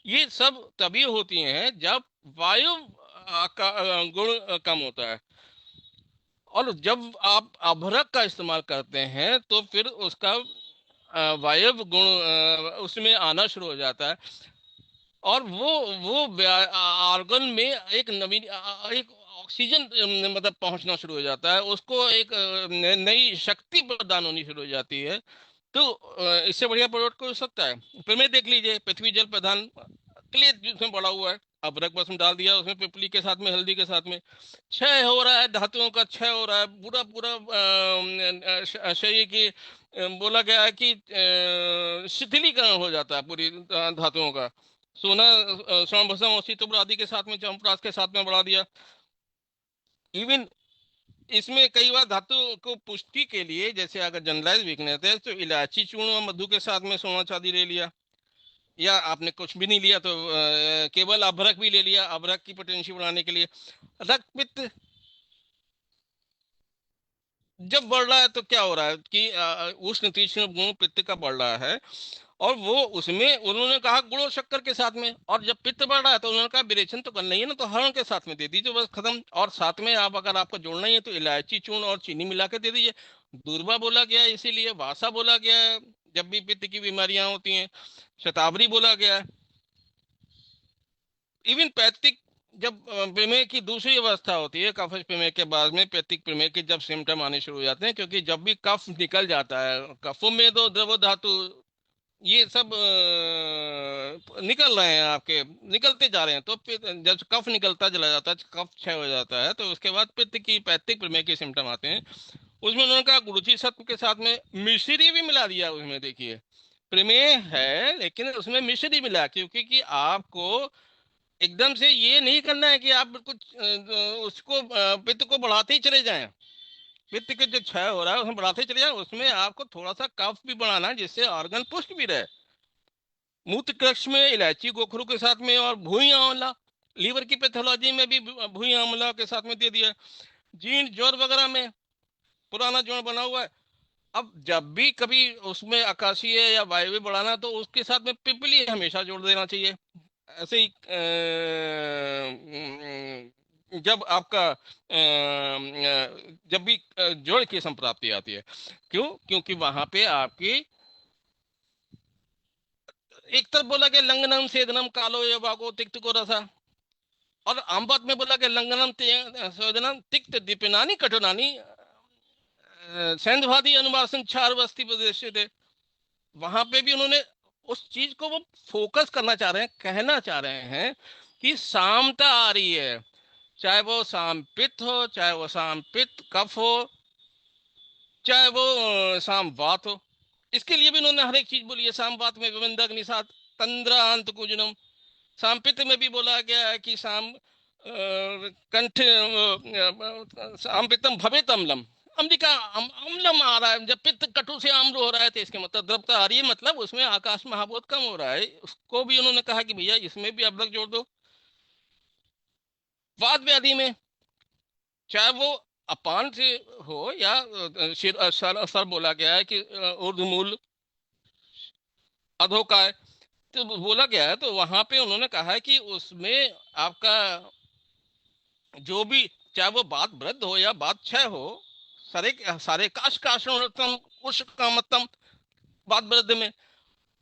ये सब तभी होती हैं जब वायु का गुण कम होता है। और जब आप अभ्रक का इस्तेमाल करते हैं तो फिर उसका वायु गुण उसमें आना शुरू हो जाता है और वो आर्गन में एक नवीन एक ऑक्सीजन मतलब पहुंचना शुरू हो जाता है, उसको एक नई शक्ति प्रदान होनी शुरू हो जाती है। तो इससे बढ़िया प्रोडक्ट हो सकता है? प्रमेय देख लीजिए, पृथ्वी जल प्रधान क्लियर जिसमें पड़ा हुआ है, अदरक बस में डाल दिया उसमें पिपली के साथ में हल्दी के साथ में, क्षय हो रहा है, धातुओं का क्षय हो रहा है पूरा पूरा शरीर की बोला गया है कि शिथिलीकरण हो जाता है पूरी धातुओं का। सोना स्वर्ण भस्म औषधि तुब्र आदि के साथ में चंपरास के साथ में बढ़ा दिया। इवन इसमें कई बार धातु को पुष्टि के लिए जैसे अगर जनरलाइज वीकनेस है तो इलायची चूर्ण और मधु के साथ में सोना चांदी ले लिया, या आपने कुछ भी नहीं लिया तो केवल अभ्रक भी ले लिया अभ्रक की पोटेंशियल बढ़ाने के लिए। रक्त पित्त जब बढ़ रहा है तो क्या हो रहा है कि उष्ण तीक्ष्ण गुण पित्त का बढ़ रहा है और वो उसमें उन्होंने कहा गुड़ और शक्कर के साथ में, और जब पित्त बढ़ रहा है तो उन्होंने कहा विरेचन तो करना ही है ना तो हरण के साथ में दे दीजिए बस खत्म। और साथ में आप अगर आपको जोड़ना ही है तो इलायची चूर्ण और चीनी मिला के दे दीजिए। दूरबा बोला गया है इसीलिए, वासा बोला गया है जब भी पित्त की बीमारियां होती हैं, शतावरी बोला गया है। इवन पैतृक जब प्रमेय की दूसरी अवस्था होती है कफ प्रमेय के बाद में पैतृक प्रमेय के जब सिम्टम आने शुरू हो जाते हैं, क्योंकि जब भी कफ निकल जाता है कफों में तो द्रव धातु ये सब निकल रहे हैं आपके निकलते जा रहे हैं, तो जब कफ निकलता चला जाता है कफ क्षय हो जाता है तो उसके बाद पित्त की पैतृक प्रमेय के सिम्टम आते हैं। उसमें उन्होंने कहा गुरुचि सत्व के साथ में मिश्री भी मिला दिया उसमें। देखिए प्रमेय है लेकिन उसमें मिश्री मिला, क्योंकि कि आपको एकदम से ये नहीं करना है कि आप कुछ उसको पित्त को बढ़ाते ही चले जाएं, पित्त के जो क्षय हो रहा है उसमें बढ़ाते चले जाए, उसमें आपको थोड़ा सा कफ भी बढ़ाना है जिससे ऑर्गन पुष्ट भी रहे। मूत्र कक्ष में इलायची गोखरू के साथ में और भूई आंवला, लीवर की पैथोलॉजी में भी भूई आंवला के साथ में दे दिया। जीर्ण ज्वर वगैरह में पुराना ज्वर बना हुआ है, अब जब भी कभी उसमें आकाशीय या वायु बढ़ाना तो उसके साथ में पिपली हमेशा जोड़ देना चाहिए। ऐसे ही जब आपका जब भी जोड़ की संप्राप्ति आती है, क्यों? क्योंकि वहां पे आपकी एक तरफ बोला गया लंगनम सेदनम कालो ये वागो तिक्त को रसा, और आमबात में बोला गया लंगनम सेदनम तिक्त दीपिनानी कठिनानी सैंधवादी अनुवासन चार वस्ती प्रदेश थे। वहां पे भी उन्होंने उस चीज को वो फोकस करना चाह रहे हैं, कहना चाह रहे हैं कि सामता आ रही है, चाहे वो साम पित्त हो चाहे वो साम पित्त कफ हो चाहे वो साम वात हो। इसके लिए भी उन्होंने हर एक चीज बोली है। साम वात में विविंदक निषाद तंद्रा अंत कुजनम, साम पित्त में भी बोला गया है कि साम कंठ साम पित्तम भवेत अम्लम, अम्लिका अम्लम आ रहा है, जब पित्त कटु से आम्ल हो रहा है तो इसके मतलब द्रवता आ रही है, मतलब उसमें आकाश महाभूत कम हो रहा है। उसको भी उन्होंने कहा कि भैया इसमें भी अदरक जोड़ दो। वात व्याधि में चाहे वो अपान से हो या सर बोला गया है कि ऊर्ध्वमूल अधोकाय, तो बोला गया है तो वहां पे उन्होंने कहा है कि उसमें आपका जो भी चाहे वो बात वृद्ध हो या बात क्षय हो, सारे सारे काश काशोत्तम कुश कामत्तम बात वृद्ध में,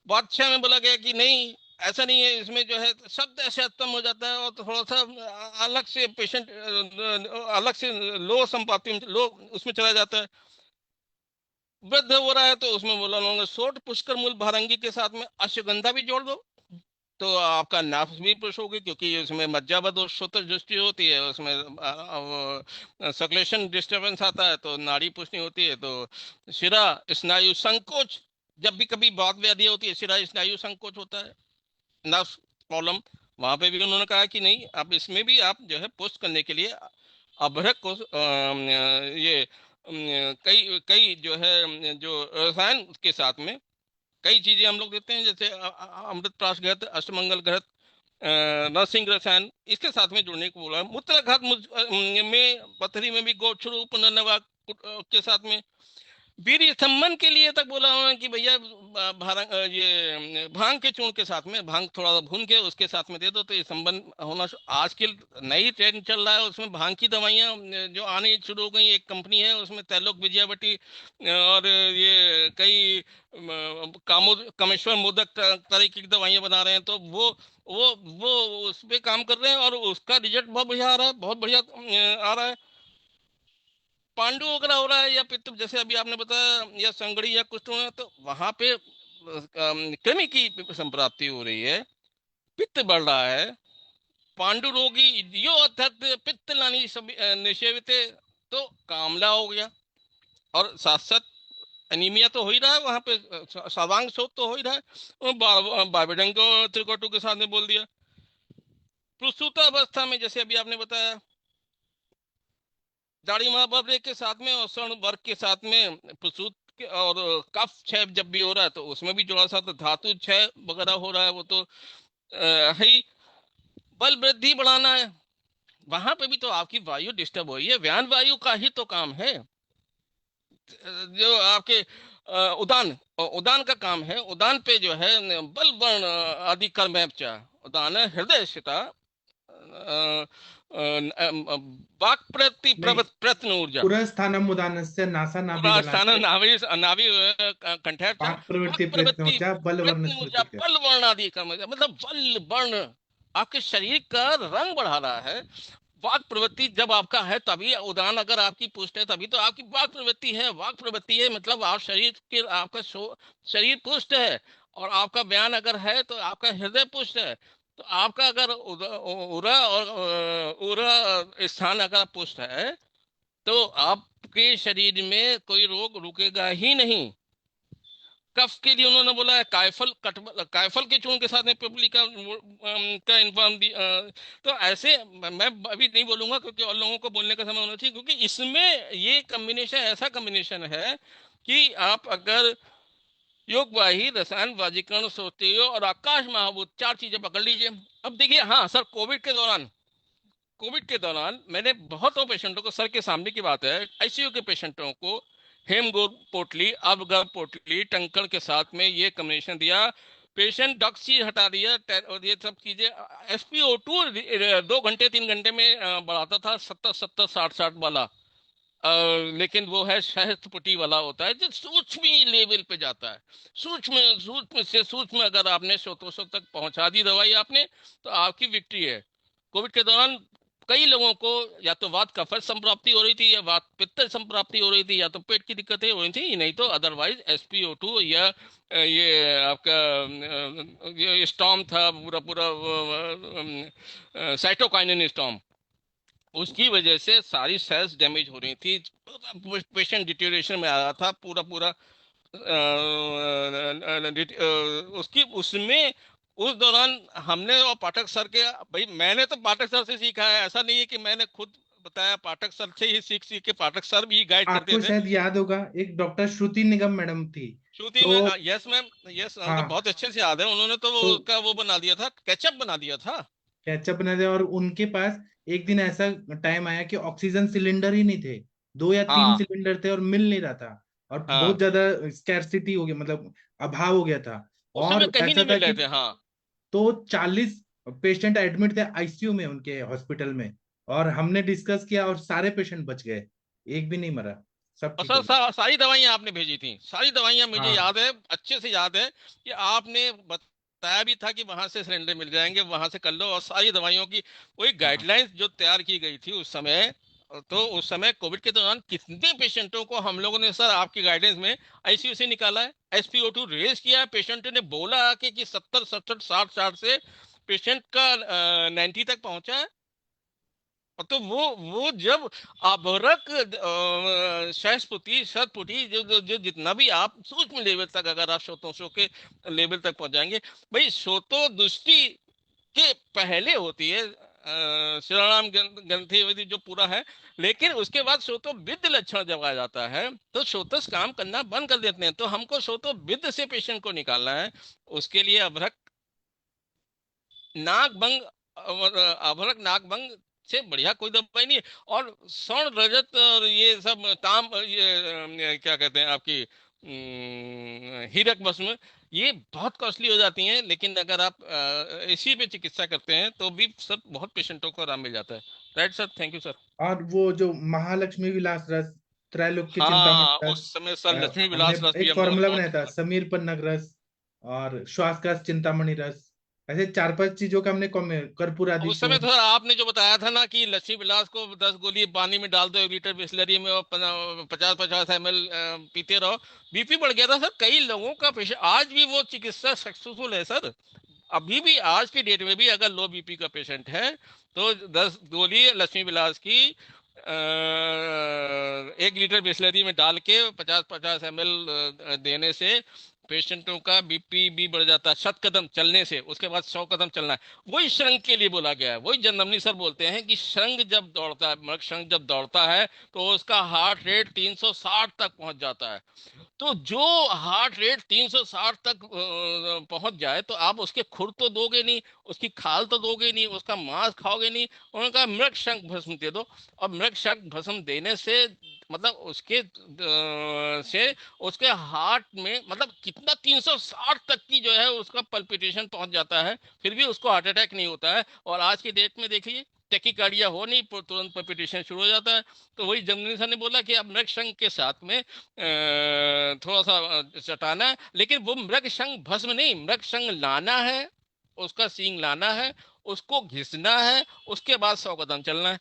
बात क्षय में बोला गया कि नहीं ऐसा नहीं है, इसमें जो है शब्द ऐसे उत्तम हो जाता है और थोड़ा सा अलग से पेशेंट अलग से लो संपाति लो उसमें चला जाता है। वृद्ध हो रहा है तो उसमें बोला उन्होंने सोट पुष्कर मूल भारंगी के साथ में अश्वगंधा भी जोड़ दो, तो आपका नाफ भी पुश होगी, क्योंकि उसमें मज्जावध और श्रोत्र दृष्टि होती है, उसमें सर्कुलेशन डिस्टरबेंस आता है, तो नाड़ी पुष्टि होती है, तो शिरा स्नायु संकोच, जब भी कभी वात व्याधि होती है शिरा स्नायु संकोच होता है, नर्व प्रॉब्लम, वहां पे भी उन्होंने कहा कि नहीं आप इसमें भी आप जो है पुष्ट करने के लिए अभ्रक को ये कई कई जो है जो रसायन के साथ में कई चीजें हम लोग देते हैं, जैसे अमृत प्राश घृत, अष्टमंगल घृत, नरसिंह रसायन, इसके साथ में जुड़ने को बोला है। मूत्रघात में पथरी में भी गोक्षुर पुनर्नवा के साथ में वीर स्तंभन के लिए तक बोला उन्होंने कि भैया ये भांग के चूर्ण के साथ में भांग थोड़ा सा भून के उसके साथ में दे दो, तो ये संबंध होना आजकल नई ट्रेंड चल रहा है, उसमें भांग की दवाइयाँ जो आनी शुरू हो गई, एक कंपनी है उसमें तैलोक विजयावटी और ये कई कामेश्वर मोदक तरीके की दवाइयाँ बना रहे हैं, तो वो उस पे काम कर रहे हैं और उसका रिजल्ट बहुत बढ़िया आ रहा है, बहुत बढ़िया आ रहा है। पांडु वगैरह हो रहा है या पित्त, जैसे अभी आपने बताया, या संगड़ी या कुछ तो, तो वहां पे कृमि की संप्राप्ति हो रही है, पित्त बढ़ रहा है, पांडु रोगी यो अर्थात पित्त लानी निषेवित, तो कामला हो गया, और साथ साथ एनीमिया तो हो ही रहा है वहां पे, सर्वांग शोथ तो हो ही रहा है, बारबेडंग त्रिकोटु के साथ में बोल दिया। प्रसूतावस्था में जैसे अभी आपने बताया दाढ़ी महाबरे के साथ में और स्वर्ण वर्ग के साथ में प्रसूत और कफ क्षय जब भी हो रहा है तो उसमें भी थोड़ा सा तो धातु क्षय वगैरह हो रहा है, वो तो है ही। बल वृद्धि बढ़ाना है, वहां पे भी तो आपकी वायु डिस्टर्ब हो रही है, व्यान वायु का ही तो काम है, जो आपके उदान उदान का काम है, उदान पे जो है बल वर्ण आदि कर्म है, उदान है हृदय शिता वाक् प्रति नहीं, प्रयत्न ऊर्जा, पुरस्थानम उदानस्य नासा नाभि स्थान बलास्य नाभि नाभि कंठेर वाक् प्रवृत्ति वाक् प्रवृत्ति प्रयत्नोर्जा बल वर्ण प्रयत्न ऊर्जा स्मृति। बल वर्ण आदि कर्म, मतलब बल वर्ण आपके शरीर का रंग बढ़ा रहा है। वाक प्रवृत्ति जब आपका है तभी उदान, अगर आपकी पुष्ट है तभी तो आपकी वाक प्रवृत्ति है, वाक प्रवृत्ति है मतलब आप शरीर के आपका शरीर पुष्ट है, और आपका बयान अगर है तो आपका हृदय पुष्ट है, तो आपका अगर उरा और उरा स्थान अगर पुष्ट है तो आपके शरीर में कोई रोग रुकेगा ही नहीं। कफ के लिए उन्होंने बोला है कायफल कायफल के चूर्ण के साथ में पिपली का इन्फॉर्म दी, तो ऐसे मैं अभी नहीं बोलूंगा क्योंकि और लोगों को बोलने का समय होना चाहिए, क्योंकि इसमें ये कॉम्बिनेशन ऐसा कॉम्बिनेशन है कि आप अगर योग वाही रसायन वाजीकरण सोचते हो और आकाश महाभूत, चार चीजें पकड़ लीजिए। अब देखिए, हाँ सर, कोविड के दौरान मैंने बहुतों पेशेंटों को, सर के सामने की बात है, आईसीयू के पेशेंटों को हेमगोर पोटली, अवगर पोटली, टंकण के साथ में ये कॉम्बिनेशन दिया, पेशेंट डॉक्सी हटा दिया, और ये सब चीजें SpO2 2 घंटे 3 घंटे में बढ़ाता था, 70-70 60-60 वाला, लेकिन वो है शहद पुटी वाला होता है जो सूक्ष्म लेवल पे जाता है, सूक्ष्म सूक्ष्म से सूक्ष्म, अगर आपने शोतोषों तक पहुंचा दी दवाई आपने, तो आपकी विक्ट्री है। कोविड के दौरान कई लोगों को या तो वात कफर संप्राप्ति हो रही थी, या वात पित्त संप्राप्ति हो रही थी, या तो पेट की दिक्कतें हो रही थी, नहीं तो अदरवाइज SpO2 या ये आपका ये स्टॉर्म था, पूरा पूरा साइटोकाइनिन स्टॉर्म, उसकी वजह से सारी सेल्स डैमेज हो रही थी, पेशेंट डिटेरियोरेशन में आ रहा था, पूरा पूरा उसकी उसमें उस दौरान हमने और पाठक सर के, भाई मैंने तो पाठक सर से सीखा है, ऐसा नहीं है कि मैंने खुद बताया, पाठक सर से ही सीख सीख के पाठक सर भी गाइड करते आपको थे। शायद याद होगा, एक डॉक्टर श्रुति निगम मैडम थी। श्रुति में, तो यस मैम, यस हमको हाँ, बहुत अच्छे से याद है, उन्होंने तो वो तो उसका वो बना दिया था, केचप बना दिया था। कैचअप बना दिया, और उनके पास एक दिन ऐसा टाइम आया कि ऑक्सीजन सिलेंडर ही नहीं थे, 2 या 3 हाँ सिलेंडर थे और मिल नहीं रहा था, और बहुत हाँ, ज्यादा स्कैरसिटी हो गया, मतलब अभाव हो गया था। उस समय और कहीं ऐसा नहीं था मिल रहे कि थे, हाँ। तो 40 पेशेंट एडमिट थे आईसीयू में उनके हॉस्पिटल में, और हमने डिस्कस किया और सारे पेशेंट बच गए, एक भी नहीं मरा, सब और ठीक हो सर गया। सारी दवाइयाँ आपने भेजी थी, सारी दवाइयाँ मुझे हाँ याद है, अच्छे से याद है कि आपने बताया भी था कि वहां से सिलेंडर मिल जाएंगे, वहां से कर लो, और सारी दवाइयों की वही हाँ गाइडलाइंस जो तैयार की गई थी उस समय, तो उस समय कोविड के दौरान कितने पेशेंटों को हम लोगों ने सर आपकी गाइडेंस में आईसीयू से निकाला है, एसपीओ2 रेज किया है, पेशेंट ने बोला आके कि 70 67 60 से पेशेंट का 90 तक पहुंचा है। और तो वो जब अभरक सहस्पुटी शतपुटी जो जितना भी आप सूक्ष्म लेवल तक अगर आप श्रोतों के लेवल तक पहुंच जाएंगे, भाई श्रोतो दृष्टि के पहले होती है श्रीराम ग्रंथि जो पूरा है, लेकिन उसके बाद श्रोतो विद्ध लक्षण जब आ जाता है तो श्रोतस काम करना बंद कर देते हैं। तो हमको श्रोतो विद्ध से पेशेंट को निकालना है, उसके लिए अभरक नागभंग अभरक नागभंग से बढ़िया कोई दवाई नहीं है। और स्वर्ण रजत और ये सब ताम ये क्या कहते हैं आपकी हीरक भस्म, ये बहुत कॉस्टली हो जाती हैं, लेकिन अगर आप इसी पे चिकित्सा करते हैं तो भी सर बहुत पेशेंटों को आराम मिल जाता है। Right sir, thank you sir. और वो जो महालक्ष्मी विलास रस, त्रैलोक्य हाँ, चिंतामणि रस, उस समय सर लक्ष्मी हमने विलास रस भी एक हम लोगों ने फॉर्मूला बहुत बनाया था, समीर पन्नग रस और श्वासकाश चिंतामणि रस। ऐसे 4-5 चीजों का हमने कर्पूर आदि उस समय तो सर आपने जो बताया था ना कि लक्ष्मी विलास को 10 गोली पानी में डाल दो 1 लीटर बिस्लरी में और 50-50 ml पीते रहो, बीपी बढ़ गया था सर कई लोगों का। पेशेंट आज भी वो चिकित्सा सक्सेसफुल है सर। अभी भी आज की डेट में भी अगर लो बीपी का पेशेंट है तो 10 गोली लक्ष्मी विलास की 1 लीटर बिस्लरी में डाल के 50-50 ml देने से पेशेंटों का बीपी भी बढ़ जाता है। 7 कदम चलने से, उसके बाद 100 कदम चलना है। वही शृंग के लिए बोला गया है। वही जनदमनी सर बोलते हैं कि शृंग जब दौड़ता है, मृग शृंग जब दौड़ता है तो उसका हार्ट रेट 360 तक पहुंच जाता है। तो जो हार्ट रेट 360 तक पहुंच जाए तो आप उसके खुर तो दोगे नहीं, उसकी खाल तो दोगे नहीं, उसका मांस खाओगे नहीं। उन्होंने कहा मृग शंख भस्म दे दो। और मृग शंख भस्म देने से मतलब उसके हार्ट में मतलब कितना 360 तक की जो है उसका पल्पिटेशन पहुंच जाता है, फिर भी उसको हार्ट अटैक नहीं होता है। और आज की डेट में देखिए टेकिकार्डिया हो नहीं, तुरंत पल्पिटेशन शुरू हो जाता है। तो वही जनरली सर ने बोला कि अब मृग शंख के साथ में थोड़ा सा चटाना है, लेकिन वो मृग शंख भस्म नहीं, मृग शंख लाना है, उसका सींग लाना है, उसको घिसना है, उसके बाद 100 कदम चलना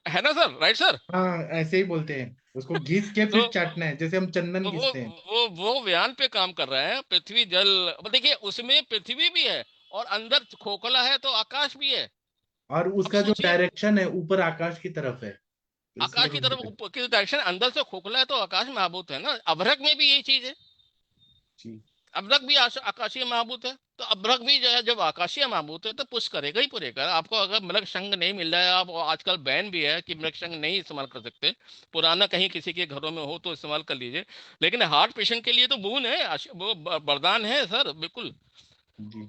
है ना सर? Right sir? हाँ, ऐसे ही बोलते हैं, उसको घिस के तो फिर चाटना है, जैसे हम चंदन वो वो घिसते हैं। वो व्यान पे काम कर रहे हैं, पृथ्वी जल। देखिए उसमें पृथ्वी भी है और अंदर खोखला है तो आकाश भी है। और अब उसका जो सोचिए डायरेक्शन है ऊपर आकाश की तरफ है, तो आकाश इसलिए की बोलते तरफ हैं। ऊपर की डायरेक्शन अंदर से खोखला है तो आकाश में आबूत है ना। अभ्रक में भी यही चीज है। जी। अभ्रक भी आकाशीय महाभूत है। तो अभ्रक भी जो है जब आकाशीय महाभूत है तो पुश करेगा ही पुरेगा। आपको अगर मृग संघ नहीं मिल रहा है, आप आजकल बैन भी है कि मृग संघ नहीं इस्तेमाल कर सकते, पुराना कहीं किसी के घरों में हो तो इस्तेमाल कर लीजिए, लेकिन हार्ट पेशेंट के लिए तो बून है, वो वरदान है सर, बिल्कुल। जी।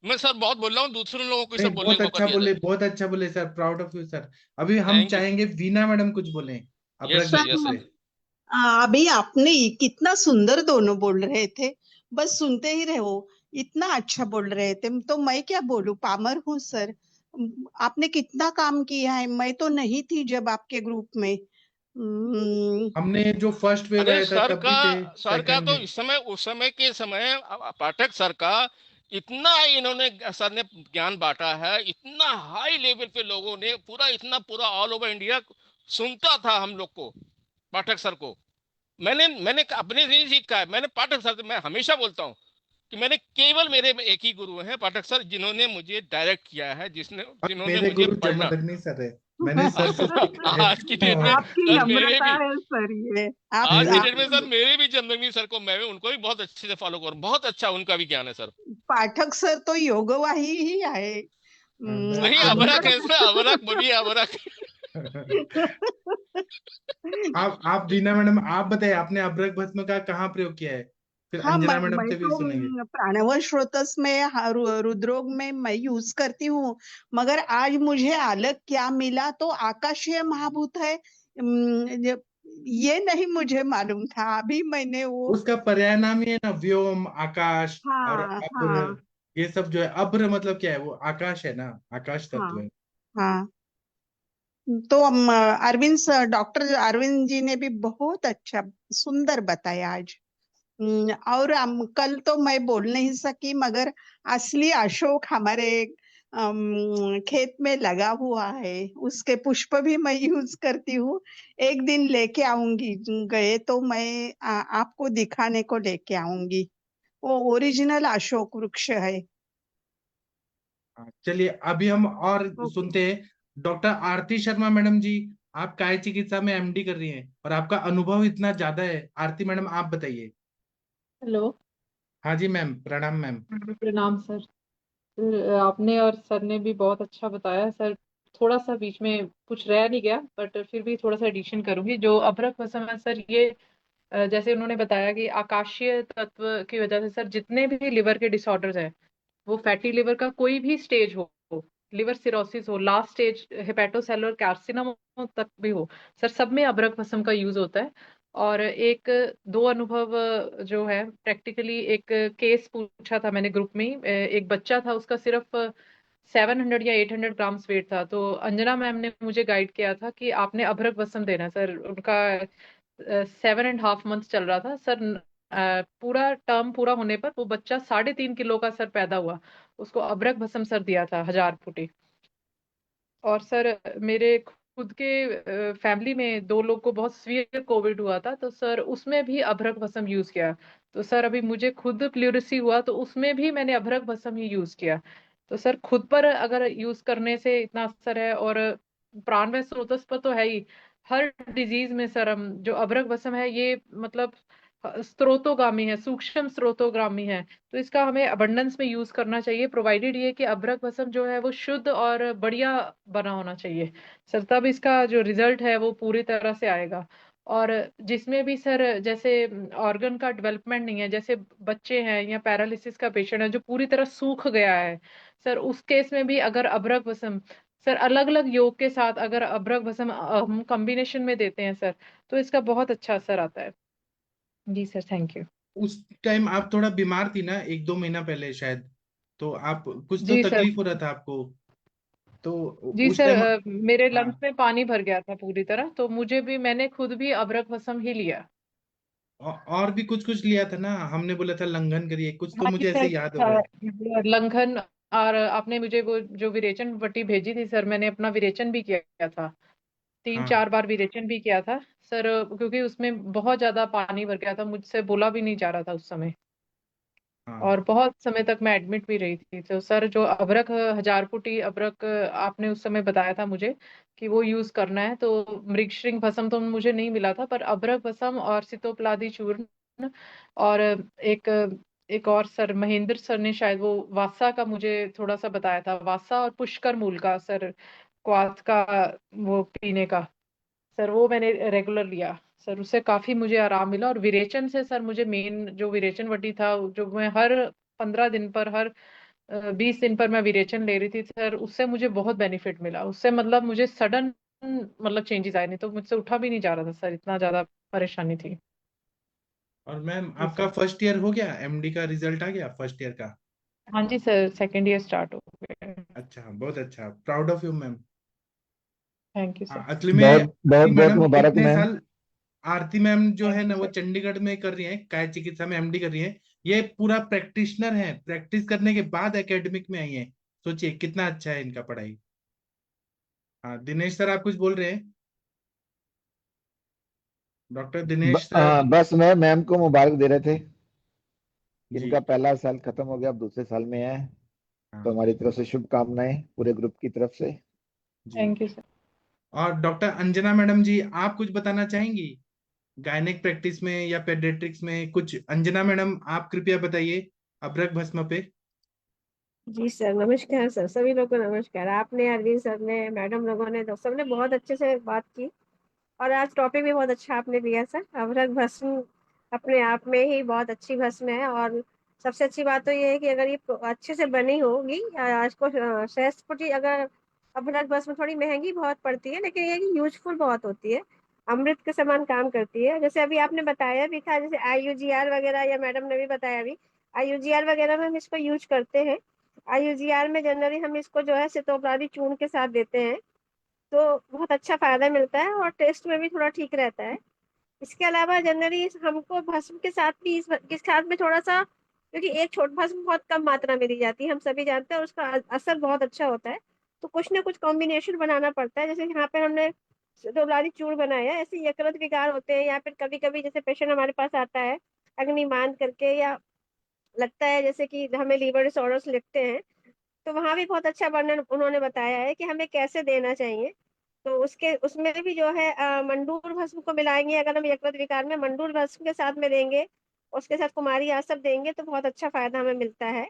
मैं सर बहुत बोल रहा हूँ, दूसरे लोगों को नहीं, सब बोलने बहुत का मौका अच्छा दिया बोले, जाए। बहुत अच्छा बोले sir, proud of you sir. अभी हम थैंक यू। चाहेंगे वीना मैडम कुछ बोले यस अब्रक सर, भस्म यस सर, सर। पे। अभी आपने कितना सुंदर दोनों बोल रहे थे, बस सुनते ही रहो, इतना अच्छा बोल रहे थे। तो मैं क्या बोलूं, पामर हूँ सर। आपने कितना काम किया है, मैं तो नहीं थी जब आपके ग्रुप में। हमने जो फर्स्ट वेव अरे आया था तब भी थे, सर का सेकंड तो में। इस समय उस समय के समय पाठक सर का इतना इन्होंने सर ने ज्ञान बांटा है, इतना हाई लेवल पे लोगों ने पूरा इतना पूरा ऑल ओवर इंडिया सुनता था हम लोग को, पाठक सर को। मैंने मैंने अपने से ही सीखा है। मैंने पाठक सर से मैं हमेशा बोलता हूँ कि मैंने केवल मेरे में एक ही गुरु हैं पाठक सर, जिन्होंने मुझे डायरेक्ट किया है, और जिन्होंने मेरे मुझे गुरु पढ़ना। जमदग्नि सर है, मैंने सर से सीखा है। आज की डेट में और आपकी सर मेरे नम्रता भी है सर ये। आज की मेरे डेट में सर आप मेरे भी जमदग्नि सर को मैं उनको भी बहुत अच्छे से फॉलो करूँ, बहुत अच्छा उनका भी ज्ञान है सर। पाठक सर तो योगवाही ही आहे। नहीं अबरक है सर, अबरक बोलिए अबरक। आप बीना मैडम, आप बताइए आपने अब्रक भस्म का कहाँ प्रयोग किया है, फिर हाँ, अंजना मैडम मैं से भी तो सुनेंगे। प्राणव स्रोतस में रुद्रोग में मैं यूज करती हूँ, मगर आज मुझे अलग क्या मिला तो आकाशीय महाभूत है। ये नहीं मुझे मालूम था, अभी मैंने वो। उसका पर्याय नाम ही है ना, व्योम, आकाश और हाँ अब्र। हाँ ये सब जो है, अब्र मतलब क्या है, वो आकाश है ना, आकाश हाँ तत्व है। हाँ। तो डॉक्टर अरविंद जी ने भी बहुत अच्छा सुंदर बताया आज। और कल तो मैं बोल नहीं सकी, मगर असली अशोक हमारे खेत में लगा हुआ है, उसके पुष्प भी मैं यूज करती हूँ। एक दिन लेके आऊंगी, गए तो मैं आपको दिखाने को लेके आऊंगी। वो ओरिजिनल अशोक वृक्ष है। हाँ, चलिए अभी हम और ओके। सुनते हैं डॉक्टर आरती शर्मा मैडम जी। आप काय चिकित्सा में एमडी कर रही हैं और आपका अनुभव इतना ज्यादा है। आरती मैडम आप बताइए। हेलो। हाँ जी मैम, प्रणाम मैम। प्रणाम सर। आपने और सर ने भी बहुत अच्छा बताया सर। थोड़ा सा बीच में कुछ रह नहीं गया, बट फिर भी थोड़ा सा एडिशन करूंगी। जो अभ्रक भस्म है सर, ये जैसे उन्होंने बताया कि आकाशीय तत्व की वजह से सर जितने भी लिवर के डिसऑर्डर्स हैं, वो फैटी लिवर का कोई भी स्टेज हो, लिवर सिरोसिस हो, लास्ट स्टेज हेपेटोसेलुलर कार्सिनोमा तक भी हो, सर सब में अबरक भस्म का यूज होता है। और एक दो अनुभव जो है प्रैक्टिकली, एक केस पूछा था मैंने ग्रुप में ही। एक बच्चा था, उसका सिर्फ 700 या 800 ग्राम्स वेट था। तो अंजना मैम ने मुझे गाइड किया था कि आपने अभ्रक भस्म देना है सर। उनका 7.5 मंथ चल रहा था सर। पूरा टर्म पूरा होने पर वो बच्चा 3.5 किलो का सर पैदा हुआ। उसको अभ्रक भस्म सर दिया था 1000 फुटी। और सर मेरे खुद के फैमिली में दो लोग को बहुत सीवियर कोविड हुआ था, तो सर उसमें भी अभ्रक भस्म यूज किया। तो सर अभी मुझे खुद प्लूरिसी हुआ, तो उसमें भी मैंने अभ्रक भस्म ही यूज किया। तो सर खुद पर अगर यूज करने से इतना असर है, और प्राणवायु स्रोतस पर तो है ही। हर डिजीज में सर हम जो अभ्रक भस्म है, ये मतलब स्रोतोगामी है, सूक्ष्म स्रोतोगामी है। तो इसका हमें अबंडेंस में यूज करना चाहिए, प्रोवाइडेड ये कि अभ्रक भस्म जो है वो शुद्ध और बढ़िया बना होना चाहिए सर। तब इसका जो रिजल्ट है वो पूरी तरह से आएगा। और जिसमें भी सर जैसे ऑर्गन का डेवलपमेंट नहीं है, जैसे बच्चे हैं या पैरालिसिस का पेशेंट है जो पूरी तरह सूख गया है, सर उस केस में भी अगर अभ्रक भस्म सर अलग अलग योग के साथ अगर अभ्रक भस्म हम कॉम्बिनेशन में देते हैं सर, तो इसका बहुत अच्छा असर आता है। जी सर, थैंक यू। उस टाइम आप थोड़ा बीमार थी ना, 1-2 महीना पहले शायद। तो आप कुछ तो जी सर। तकलीफ हो रहा था आपको। तो जी उस सर, टाइम। मेरे हाँ। लंग्स में पानी भर गया था पूरी तरह, तो मुझे भी, मैंने खुद भी अबरक भस्म ही लिया। और भी कुछ कुछ लिया था ना, हमने बोला था लंघन करिए, कुछ तो हाँ जी मुझे ऐसे सर। याद हो रहा है। लंघन। और आपने मुझे वो जो विरेचन पट्टी भेजी थी सर, मैंने अपना विरेचन भी किया था। तीन हाँ। चार बार विरेचन भी किया था सर, क्योंकि उसमें बहुत ज्यादा पानी भर गया था, मुझसे बोला भी नहीं जा रहा था उस समय। हाँ। और बहुत समय तक मैं एडमिट भी रही थी। तो सर जो अबरक 1000 फुटी अबरक आपने उस समय बताया था मुझे कि वो यूज करना है, तो मृगश्रिंग भस्म तो मुझे नहीं मिला था, पर अबरक भस्म और सितोपलादी चूर्ण, और एक एक और सर महेंद्र सर ने शायद वो वासा का मुझे थोड़ा सा बताया था, वासा और पुष्कर मूल का सर, क्वाथ का, वो पीने का सर, वो मैंने रेगुलर लिया सर। उससे काफी मुझे आराम मिला। और विरेचन से सर मुझे मेन जो विरेचन वटी था, जो मैं हर 15 दिन पर, हर 20 दिन पर मैं विरेचन ले रही थी सर, उससे मुझे बहुत बेनिफिट मिला। उससे मतलब मुझे सडन मतलब चेंजेस आए, नहीं तो मुझसे उठा भी नहीं जा रहा था सर, इतना ज्यादा परेशानी थी। और मैम जी आपका सर। फर्स्ट ईयर हो गया, एमडी का रिजल्ट आ गया फर्स्ट ईयर का? हाँ जी सर, सेकेंड ईयर स्टार्ट हो गया। अच्छा, बहुत अच्छा, proud of you ma'am. Thank you हाँ, सर। असली में बहुत बहुत आरती बहुत मैडम मुबारक इतने मैम। साल, आरती मैम जो है थैंक ना यू वो सर। चंडीगढ़ में कर रही है, काय चिकित्सा में एमडी कर रही है। ये पूरा प्रैक्टिशनर है, प्रैक्टिस करने के बाद एकेडमिक में आई है। सोचिए कितना अच्छा है इनका पढ़ाई। हाँ दिनेश सर, आप कुछ बोल रहे हैं? Doctor Dinesh sir. बस मैं मैम को मुबारक दे रहे थे कि जी। इनका पहला साल खत्म हो गया, अब दूसरे साल में है। तो हाँ। हमारी तरफ से शुभकामनाएं पूरे ग्रुप की तरफ से। जी। Thank you sir. और डॉक्टर अंजना मैडम जी, आप कुछ बताना चाहेंगी गायनेक प्रैक्टिस में या पेडियाट्रिक्स में कुछ? अंजना मैडम आप कृपया बताइए अभ्रक भस्म पे। जी सर, नमस्कार सर, सभी लोग को नमस्कार। आपने, अरविंद सर ने, मैडम लोगों ने, तो सबने बहुत अच्छे से बात की। और आज टॉपिक भी बहुत अच्छा आपने लिया सर। अभ्रक भस्म अपने आप में ही बहुत अच्छी भस्म है। और सबसे अच्छी बात तो ये है कि अगर ये अच्छे से बनी होगी, आज को सहस्त्र अगर अभ्रक भस्म थोड़ी महंगी बहुत पड़ती है, लेकिन ये कि यूजफुल बहुत होती है, अमृत के समान काम करती है। जैसे अभी आपने बताया भी था, जैसे IUGR वगैरह, या मैडम ने भी बताया अभी, IUGR वगैरह में हम इसको यूज करते हैं। IUGR में जनरली हम इसको जो है सितोपलादी चूर्ण के साथ देते हैं, तो बहुत अच्छा फायदा मिलता है और टेस्ट में भी थोड़ा ठीक रहता है। इसके अलावा जनरली हमको भस्म के साथ भी, इसके साथ में थोड़ा सा क्योंकि एक छोट भस्म बहुत कम मात्रा में दी जाती है, हम सभी जानते हैं, और उसका असर बहुत अच्छा होता है। तो कुछ ना कुछ कॉम्बिनेशन बनाना पड़ता है। जैसे यहाँ पे हमने डोलारी चूर्ण बनाया, ऐसे यकृत विकार होते हैं, या फिर कभी कभी जैसे पेशेंट हमारे पास आता है अग्निमान करके, या लगता है जैसे कि हमें लीवर डिसऑर्डर्स लिखते हैं, तो वहां भी बहुत अच्छा वर्णन उन्होंने बताया है कि हमें कैसे देना चाहिए। तो उसके उसमें भी जो है मंडूर भस्म को मिलाएंगे, अगर हम यकृत विकार में मंडूर भस्म के साथ में देंगे, उसके साथ कुमारी आसव देंगे, तो बहुत अच्छा फायदा हमें मिलता है।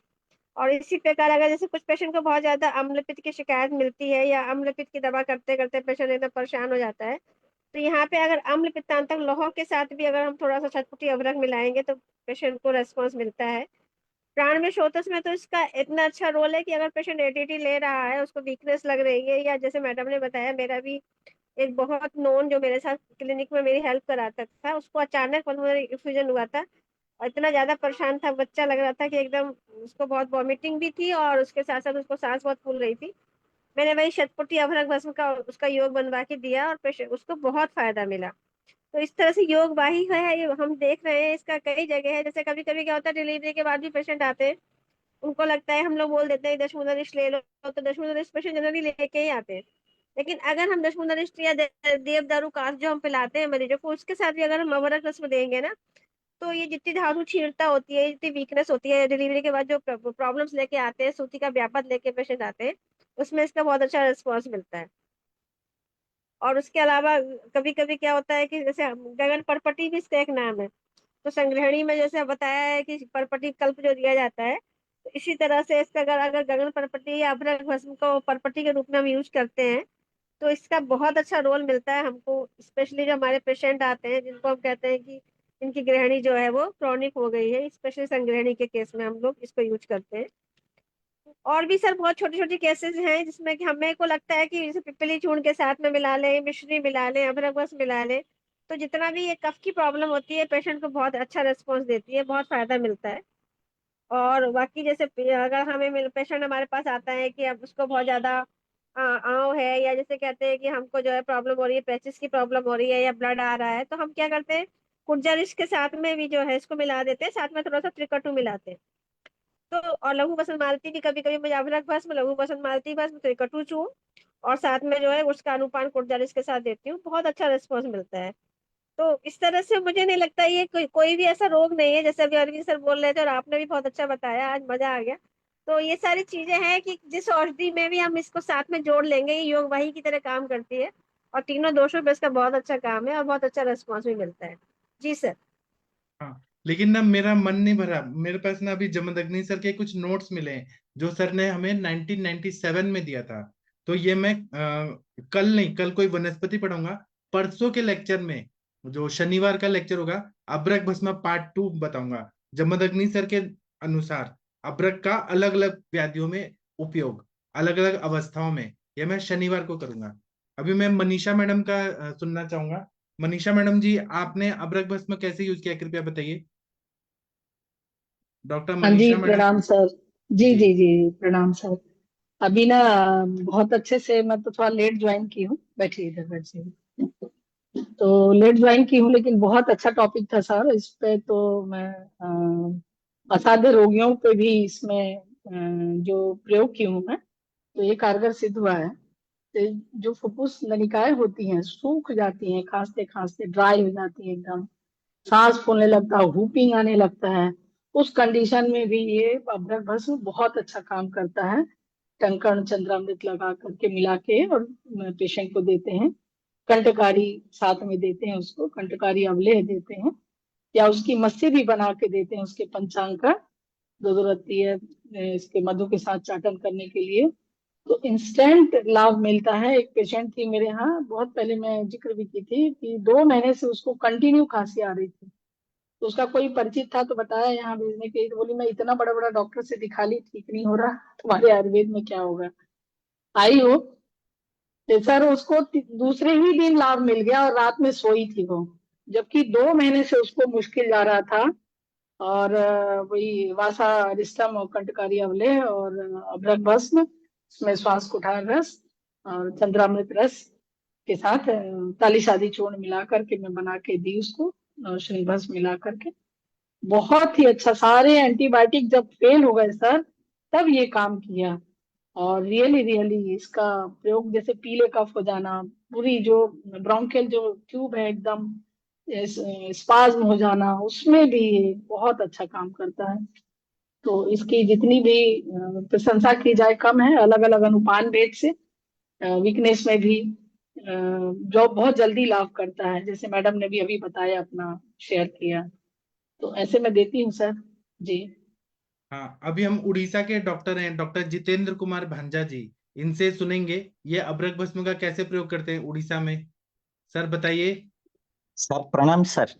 और इसी प्रकार अगर जैसे कुछ पेशेंट को बहुत ज्यादा अम्लपित्त की शिकायत मिलती है, या अम्लपित्त की दवा करते करते पेशेंट एकदम परेशान हो जाता है, तो यहाँ पे अगर अम्ल पित्तांतक लौह के साथ भी अगर हम थोड़ा सा छटपुटी अदरक मिलाएंगे, तो पेशेंट को रेस्पॉन्स मिलता है। प्राण में शोथस में तो इसका इतना अच्छा रोल है कि अगर पेशेंट एटीटी ले रहा है, उसको वीकनेस लग रही है, या जैसे मैडम ने बताया, मेरा भी एक बहुत नोन जो मेरे साथ क्लिनिक में मेरी हेल्प कराता था, उसको अचानक पल्मोनरी इन्फ्यूजन हुआ था, और इतना ज्यादा परेशान था, बच्चा लग रहा था कि एकदम, उसको बहुत वॉमिटिंग भी थी, और उसके साथ साथ उसको सांस बहुत फूल रही थी। मैंने वही शतपुटी अभ्रक भस्म का उसका योग बनवा के दिया, और पेशेंट उसको बहुत फायदा मिला। तो इस तरह से योग वाही है, ये हम देख रहे हैं, इसका कई जगह है। जैसे कभी कभी क्या होता है, डिलीवरी के बाद भी पेशेंट आते हैं, उनको लगता है, हम लोग बोल देते हैं दशमूलरिष्ट ले लो, तो दशमूलरिष्ट पेशेंट जनरली लेके ही आते हैं। लेकिन अगर हम दशमूलरिष्ट या देवदारू कास्ट जो हम पिलाते हैं मरीजों को, उसके साथ भी अगर हम अवरक रस्म देंगे ना, तो ये जितनी धातु क्षीणता होती है, जितनी वीकनेस होती है, डिलीवरी के बाद जो प्रॉब्लम्स लेके आते हैं, सूती का व्यापत लेके पेशेंट आते हैं, उसमें इसका बहुत अच्छा रिस्पॉन्स मिलता है। और उसके अलावा कभी कभी क्या होता है कि जैसे गगन परपटी भी इसका एक नाम है, तो संग्रहणी में जैसे बताया है कि परपटी कल्प जो दिया जाता है, तो इसी तरह से इसका अगर अगर गगन परपटी या अभ्रक भस्म को परपटी के रूप में हम यूज करते हैं, तो इसका बहुत अच्छा रोल मिलता है हमको, स्पेशली जो हमारे पेशेंट आते हैं जिनको हम कहते हैं कि इनकी ग्रहणी जो है वो क्रॉनिक हो गई है, स्पेशली संग्रहणी के केस में हम लोग इसको यूज करते हैं। और भी सर बहुत छोटी छोटी केसेस हैं जिसमें कि हमें को लगता है कि जैसे पिपली चूर्ण के साथ में मिला लें, मिश्री मिला लें, अदरक बस मिला लें, तो जितना भी ये कफ की प्रॉब्लम होती है, पेशेंट को बहुत अच्छा रिस्पॉन्स देती है, बहुत फायदा मिलता है। और बाकी जैसे अगर हमें पेशेंट हमारे पास आता है कि अब उसको बहुत ज्यादा आंव है, या जैसे कहते हैं कि हमको जो है प्रॉब्लम हो रही है, पेचिस की प्रॉब्लम हो रही है, या ब्लड आ रहा है, तो हम क्या करते हैं, कुर्जारिश के साथ में भी जो है इसको मिला देते हैं, साथ में थोड़ा सा त्रिकटु मिलाते हैं। तो और लघु बसंत मालती भी कभी कभी मुझे अभ्रक भस्म, लघु बसंत मालती भस्म, त्रिकटु चूर्ण, और साथ में जो है उसका अनुपान कुर्जारिश के साथ देती हूँ, बहुत अच्छा रिस्पॉन्स मिलता है। तो इस तरह से मुझे नहीं लगता ये कोई भी ऐसा रोग नहीं है, जैसे अभी अरविंद सर बोल रहे थे, और आपने भी बहुत अच्छा बताया, आज मजा आ गया। तो ये सारी चीजें हैं कि जिस औषधि में भी हम इसको साथ में जोड़ लेंगे, ये योग वाही की तरह काम करती है, और तीनों दोषों पे इसका बहुत अच्छा काम है, और बहुत अच्छा रिस्पॉन्स भी मिलता है। जी सर। हाँ, लेकिन ना मेरा मन नहीं भरा। मेरे पास ना अभी जमदग्नि सर के कुछ नोट्स मिले हैं जो सर ने हमें 1997 में दिया था। तो ये मैं कल नहीं, कल कोई वनस्पति पढ़ूंगा, परसों के लेक्चर में, जो शनिवार का लेक्चर होगा, अब्रक भस्म पार्ट 2 बताऊंगा, जमदग्नि सर के अनुसार अब्रक का अलग अलग व्याधियों में उपयोग, अलग अलग अवस्थाओं में। ये मैं शनिवार को करूंगा। अभी मैं मनीषा मैडम का सुनना चाहूंगा। मनीषा मैडम जी, आपने अब्रक भस्म कैसे यूज किया, कृपया बताइए। डॉक्टर हाँ जी, मनीषा मैडम। प्रणाम सर। जी जी। जी जी, प्रणाम सर। अभी ना बहुत अच्छे से, मैं तो थोड़ा लेट ज्वाइन की हूँ, बैठिए इधर बैठिए। तो लेट ज्वाइन की हूँ, लेकिन बहुत अच्छा टॉपिक था सर, इस पे तो मैं असाध्य रोगियों पे भी इसमें जो प्रयोग की हूँ मैं, तो ये कारगर सिद्ध हुआ है। तो जो फुफ्फुस नलिकाएं होती हैं, सूख जाती हैं, खांसते खांसते ड्राई हो जाती है एकदम, सांस फूलने लगता है, हुपिंग आने लगता है, उस कंडीशन में भी ये अभ्रक भस्म बहुत अच्छा काम करता है। टंकण चंद्रामृत लगा करके मिला के और पेशेंट को देते हैं। कंटकारी साथ में देते हैं, उसको कंटकारी अवलेह देते हैं, या उसकी मस्सी भी बना के देते हैं, उसके पंचांग का दो दो रत्ती है इसके मधु के साथ चाटन करने के लिए। तो इंस्टेंट लाभ मिलता है। एक पेशेंट थी मेरे यहाँ, बहुत पहले मैं जिक्र भी की थी, कि 2 महीने से उसको कंटिन्यू खांसी आ रही थी। तो उसका कोई परिचित था, तो बताया यहाँ भेजने के लिए। तो बोली मैं इतना बड़ा बड़ा डॉक्टर से दिखा ली, ठीक नहीं हो रहा, तुम्हारे आयुर्वेद में क्या होगा। आई हो तो सर उसको दूसरे ही दिन लाभ मिल गया, और रात में सोई थी वो, जबकि 2 महीने से उसको मुश्किल जा रहा था। और वही वासा अरिष्टम और कंटकारी अवलेह और अभ्रक भस्म, इसमें श्वास कुठार रस और चंद्रामृत रस के साथ ताली शादी चूर्ण मिला करके मैं बना के दी उसको, और श्री भस्म मिला करके बहुत ही अच्छा, सारे एंटीबायोटिक जब फेल हो गए सर तब ये काम किया। और रियली रियली इसका प्रयोग, जैसे पीले कफ हो जाना, पूरी जो ब्रोंकियल जो ट्यूब है एकदम स्पाज्म हो जाना, उसमें भी ये बहुत अच्छा काम करता है। तो इसकी जितनी भी प्रशंसा की जाए कम है, अलग अलग अनुपान भेद से वीकनेस में भी जो बहुत जल्दी लाभ करता है, जैसे मैडम ने भी अभी बताया, अपना शेयर किया। तो ऐसे मैं देती हूँ सर जी। हाँ, अभी हम उड़ीसा के डॉक्टर हैं, डॉक्टर जितेंद्र कुमार भांजा जी, इनसे सुनेंगे ये अबरक भस्म का कैसे प्रयोग करते हैं उड़ीसा में। सर बताइए। सर प्रणाम सर।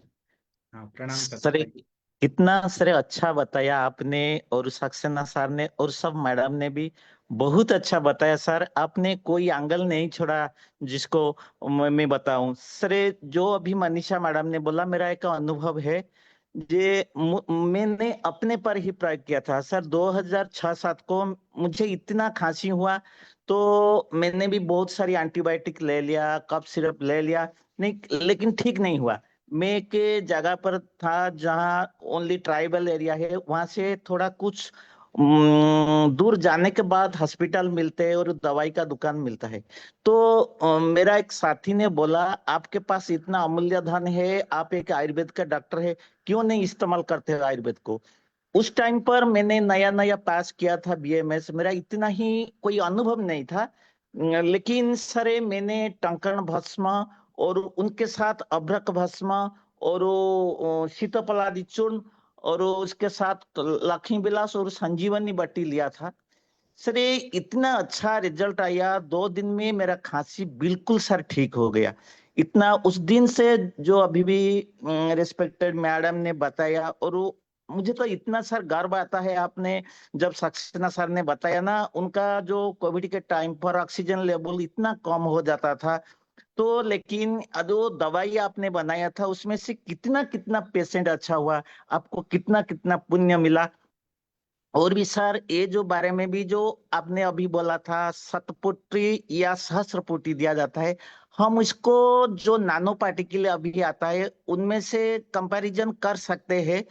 हाँ, प्रणाम सर, सर बताइए। कितना सर अच्छा बताया आपने, और सक्सेना सर ने और सब मैडम ने भी बहुत अच्छा बताया सर। आपने कोई एंगल नहीं छोड़ा जिसको मैं बताऊं सर। ये जो अभी मनीषा मैडम ने बोला, मेरा एक अनुभव है, ये मैंने अपने पर ही प्रयोग किया था सर। 2006-07 को मुझे इतना खांसी हुआ, तो मैंने भी बहुत सारी एंटीबायोटिक ले लिया, कफ सिरप ले लिया, नहीं लेकिन ठीक नहीं हुआ। मैं के जगह पर था जहाँ ओनली ट्राइबल एरिया है, वहां से थोड़ा कुछ दूर जाने के बाद हॉस्पिटल मिलते हैं और दवाई का दुकान मिलता है। तो मेरा एक साथी ने बोला, आपके पास इतना अमूल्य धन है, आप एक आयुर्वेद का डॉक्टर है, क्यों नहीं इस्तेमाल करते हो आयुर्वेद को। उस टाइम पर मैंने नया नया पास किया था बीएमएस, मेरा इतना ही कोई अनुभव नहीं था। लेकिन सरे मैंने टंकण भस्म और उनके साथ अभ्रक भस्म और वो शीतपलादि चूर्ण और वो उसके साथ लक्ष्मी विलास और संजीवनी बट्टी लिया था सर। ये इतना अच्छा रिजल्ट आया, 2 दिन में मेरा खांसी बिल्कुल सर ठीक हो गया। इतना उस दिन से जो अभी भी रिस्पेक्टेड मैडम ने बताया, और वो मुझे तो इतना सर गर्व आता है। आपने जब सक्सेना सर ने बताया ना, उनका जो कोविड के टाइम पर ऑक्सीजन लेवल इतना कम हो जाता था, तो लेकिन जो दवाई आपने बनाया था उसमें से कितना कितना पेशेंट अच्छा हुआ, आपको कितना कितना पुण्य मिला। और भी सर, ये जो बारे में भी जो आपने अभी बोला था, शतपुत्री या सहस्त्रपुटी दिया जाता है, हम इसको जो नैनो पार्टिकल अभी आता है उनमें से कंपैरिजन कर सकते हैं।